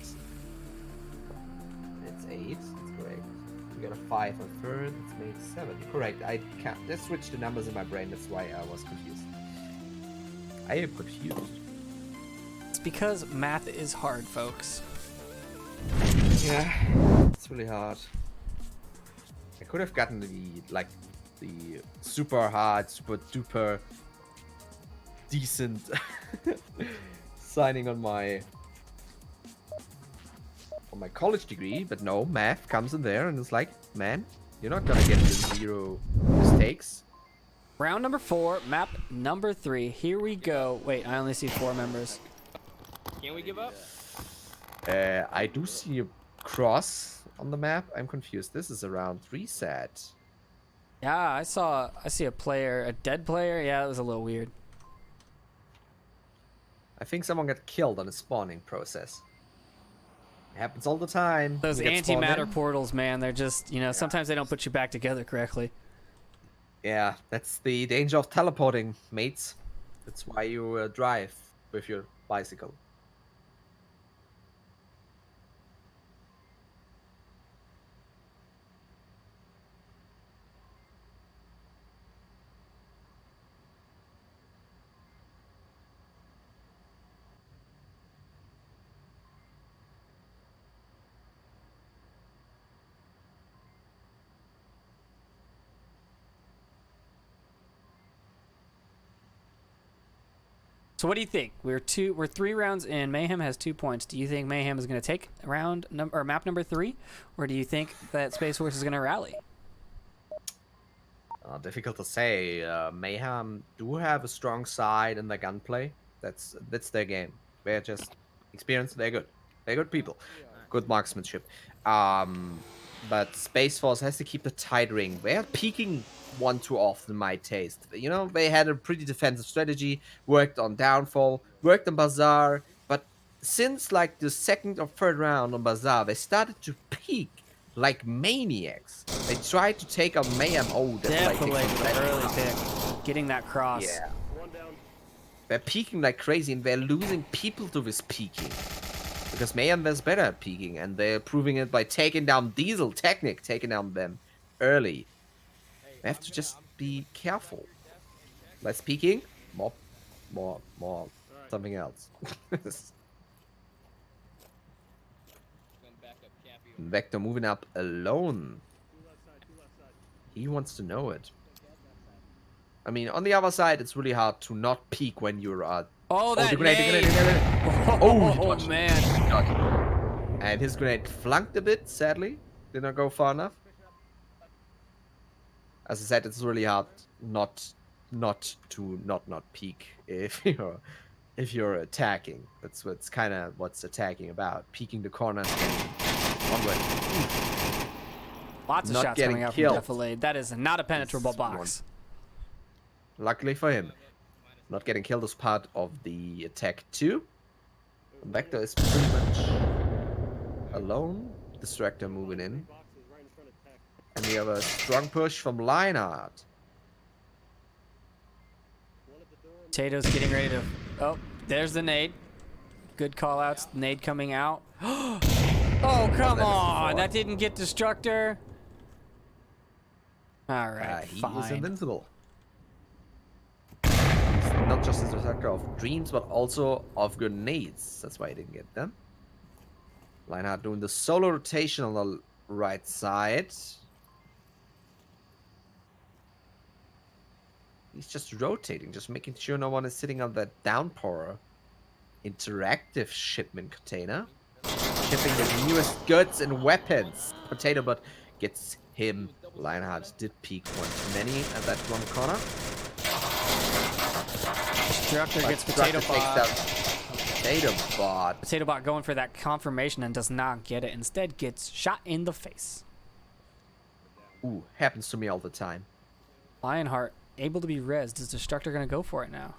It's 8. That's correct. We got a 5 on third. It's made 7. You're correct. I can't. Let's switch the numbers in my brain. That's why I was confused. I am confused. It's because math is hard, folks. Yeah. It's really hard. I could have gotten the super hard, super duper decent signing on my college degree, but no, math comes in there and it's like, man, you're not gonna get your 0 mistakes. Round number 4, map number 3. Here we go. Wait, I only see 4 members. Can we give up? I do see a cross on the map. I'm confused. This is a round 3 set. Yeah, I see a player, a dead player. Yeah, that was a little weird. I think someone got killed on the spawning process. It happens all the time. Those You get spawned antimatter in. portals, man, they're just, sometimes they don't put you back together correctly. Yeah, that's the danger of teleporting, mates. That's why you drive with your bicycle. So what do you think? We're 3 rounds in. Mayhem has 2 points. Do you think Mayhem is going to take map number 3, or do you think that SpaceForce is going to rally? Difficult to say. Mayhem do have a strong side in their gunplay. That's their game. They're just experienced. They're good. They're good people. Good marksmanship. But SpaceForce has to keep the tight ring. They're peeking one too often, my taste. You know, they had a pretty defensive strategy, worked on Downfall, worked on Bazaar, but since like the 2nd or 3rd round on Bazaar, they started to peek like maniacs. They tried to take on Mayhem. Oh, Definitely the early pick. Getting that cross. Yeah. One down. They're peeking like crazy, and they're losing people to this peeking. Because Mayhem was better at peeking, and they're proving it by taking down Diesel, Technic, taking down them early. They have to just be careful. Less peeking, more, something else. Vector moving up alone. He wants to know it. I mean, on the other side, it's really hard to not peek when you're Oh, that the grenade. Oh, he dodged. man. And his grenade flunked a bit, sadly. Did not go far enough. As I said, it's really hard not peek if you're attacking. That's what's attacking about. Peeking the corner. Onward. Lots of Not shots getting coming out killed. from Defilade. That is not a penetrable This box. Luckily for him. Not getting killed is part of the attack too. Vector is pretty much alone. Distractor moving in. And we have a strong push from Lionheart. Potato's getting ready to... Oh, there's the nade. Good call-outs. Nade coming out. Oh, come on. That didn't get Destructor. All right, He is fine. invincible. He's not just a destructor of dreams, but also of grenades. That's why he didn't get them. Lionheart doing the solo rotation on the right side. He's just rotating, just making sure no one is sitting on that downpour interactive shipment container. Shipping the newest goods and weapons. Potato Bot gets him. Lionheart did peek one too many at that one corner. Destructor But gets Destructor Potato takes Bot. down Potato Bot. Potato Bot going for that confirmation and does not get it. Instead gets shot in the face. Ooh, happens to me all the time. Lionheart able to be rezzed. Is Destructor going to go for it now?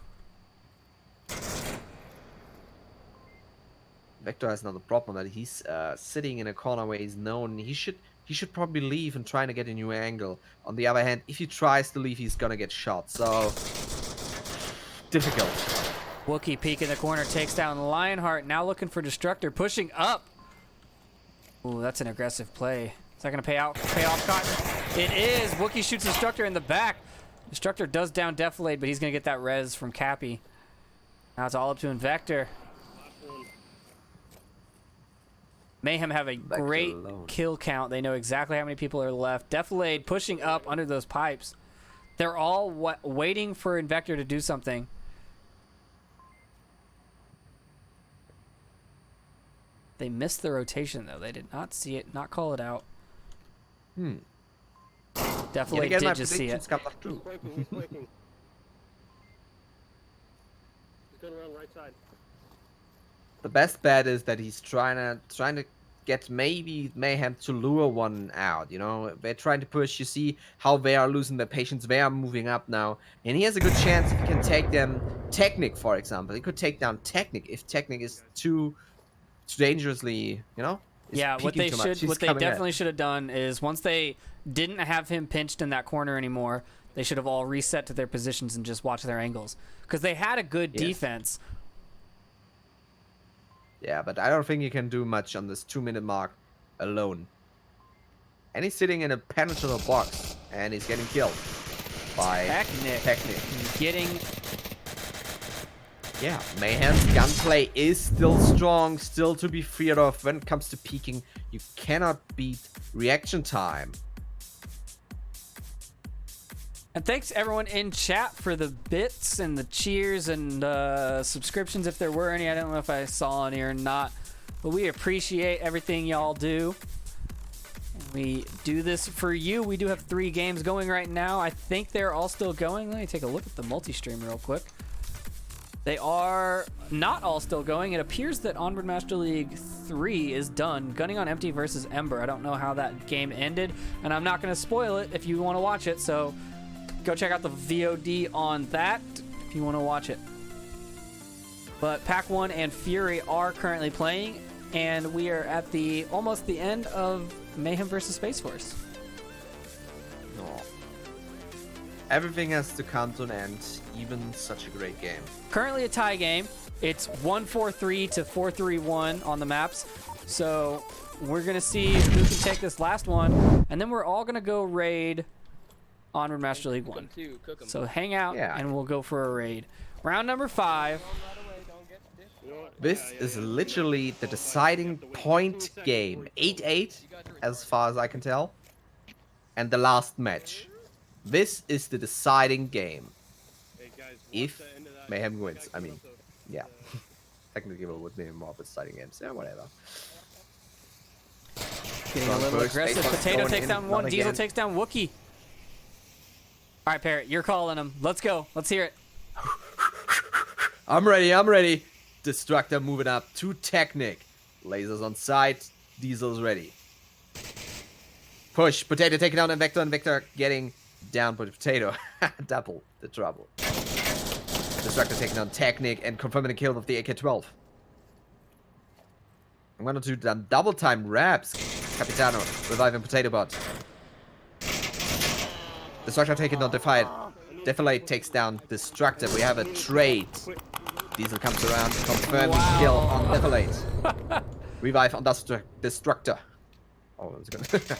Vector has another problem that he's sitting in a corner where he's known. He should probably leave and try to get a new angle. On the other hand, if he tries to leave, he's gonna get shot. So difficult. Wookie peek in the corner, takes down Lionheart. Now looking for Destructor, pushing up. Ooh, that's an aggressive play. Is that gonna pay off, Cotton? It is. Wookie shoots Destructor in the back. Destructor does down Defilade, but he's gonna get that res from Cappy. Now it's all up to Invector. Mayhem have a great kill count. They know exactly how many people are left. Defilade pushing up under those pipes. They're all waiting for Invector to do something. They missed the rotation, though. They did not see it, not call it out. Defilade did just see it. Come up true. He's flanking. He's going around right side. The best bet is that he's trying to get maybe Mayhem to lure one out. You know, they're trying to push. You see how they are losing their patience. They are moving up now, and he has a good chance if he can take them. Technic, for example, he could take down Technic if Technic is too dangerously, you know. Yeah, what they definitely should have done is once they didn't have him pinched in that corner anymore, they should have all reset to their positions and just watch their angles because they had a good defense. Yeah, but I don't think you can do much on this 2-minute mark alone. And he's sitting in a penetrable box, and he's getting killed by Technic. Getting... Yeah, Mayhem's gunplay is still strong, still to be feared of. When it comes to peeking, you cannot beat reaction time. And thanks everyone in chat for the bits and the cheers and subscriptions if there were any. I don't know if I saw any or not, but we appreciate everything y'all do. We do this for you. We do have 3 games going right now. I think they're all still going. Let me take a look at the multi-stream real quick. They are not all still going. It appears that Onward Master League 3 is done. Gunning on Empty versus Ember. I don't know how that game ended, and I'm not going to spoil it if you want to watch it, so go check out the VOD on that if you want to watch it. But Pack 1 and Fury are currently playing, and we are at almost the end of Mayhem versus SpaceForce. No. Everything has to come to an end, even such a great game. Currently a tie game. It's 1-4-3 to 4-3-1 on the maps. So we're going to see who can take this last one. And then we're all going to go raid Onward Master League 1. So hang out and we'll go for a raid. Round number 5. This is literally the deciding point game. 8-8, as far as I can tell. And the last match. This is the deciding game. If Mayhem wins. I mean, yeah. Technically, it would be more of a deciding games. Yeah, whatever. Getting a little aggressive. Potato takes down one. Diesel takes down Wookie. All right, Parrot, you're calling him. Let's go. Let's hear it. I'm ready. I'm ready. Destructor moving up to Technic. Lasers on site. Diesel's ready. Push. Potato taking down Invector. Invector getting down by Potato. Double the trouble. Destructor taking down Technic and confirming the kill of the AK-12. I'm gonna do double time wraps. Capitano reviving Potato Bot. Destructor taking down Defiant. Defilate takes down Destructor. We have a trade. Diesel comes around, confirming kill on Defilate. Revive on Destructor. Oh, that's good.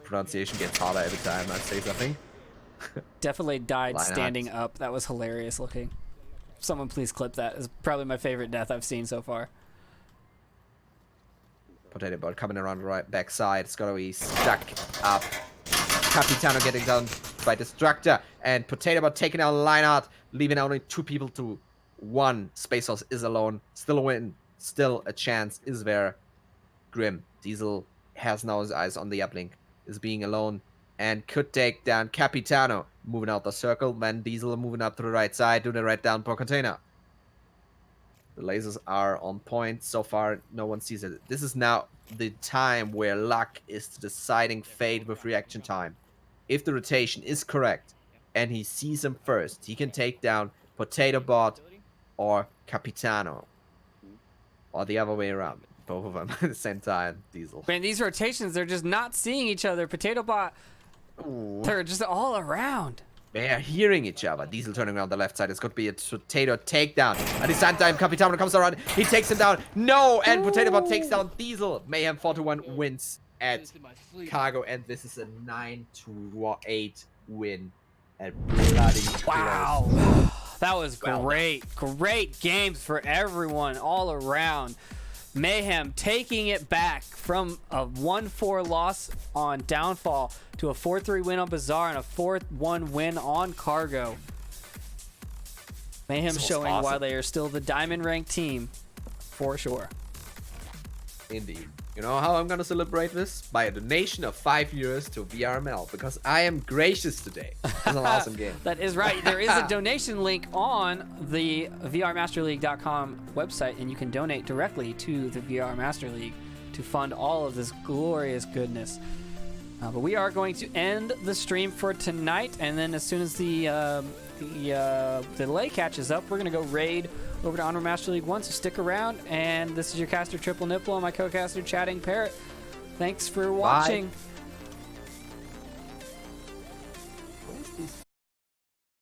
Pronunciation gets harder every time I say something. Defilate died standing up. That was hilarious looking. Someone please clip that. It's probably my favorite death I've seen so far. Potato Bot coming around the right backside. It's gotta be stuck up. Capitano getting done by Destructor. And Potato Bot taking out Leinart, leaving only 2 people to 1. SpaceForce is alone. Still a win. Still a chance is there. Grim. Diesel has now his eyes on the uplink. Is being alone. And could take down Capitano. Moving out the circle. Then Diesel moving up to the right side. Doing the right down per container. The lasers are on point. So far, no one sees it. This is now the time where luck is the deciding fate with reaction time. If the rotation is correct and he sees him first, he can take down Potato Bot or Capitano. Or the other way around. Both of them at the same time. Diesel. Man, these rotations, they're just not seeing each other. Potato Bot, they're just all around. They are hearing each other. Diesel turning around the left side. It's going to be a Potato takedown. At the same time, Capitano comes around. He takes him down. No! And Potato Bot takes down Diesel. Mayhem 4-1 wins at Cargo. And this is a 9-8 win at bloody Wow. That was great. Great games for everyone all around. Mayhem taking it back from a 1-4 loss on Downfall to a 4-3 win on Bazaar and a 4-1 win on Cargo. Mayhem showing why they are still the diamond ranked team for sure. Indeed. You know how I'm gonna celebrate this? By a donation of €5 to VRML, because I am gracious today. It's an awesome game. That is right. There is a donation link on the VRMasterLeague.com website, and you can donate directly to the VR Master League to fund all of this glorious goodness. But we are going to end the stream for tonight, and then as soon as the delay catches up, we're going to go raid over to Onward Master League 1, so stick around. And this is your caster Triple Nipple and my co-caster Chatting Parrot. Thanks for watching. Bye.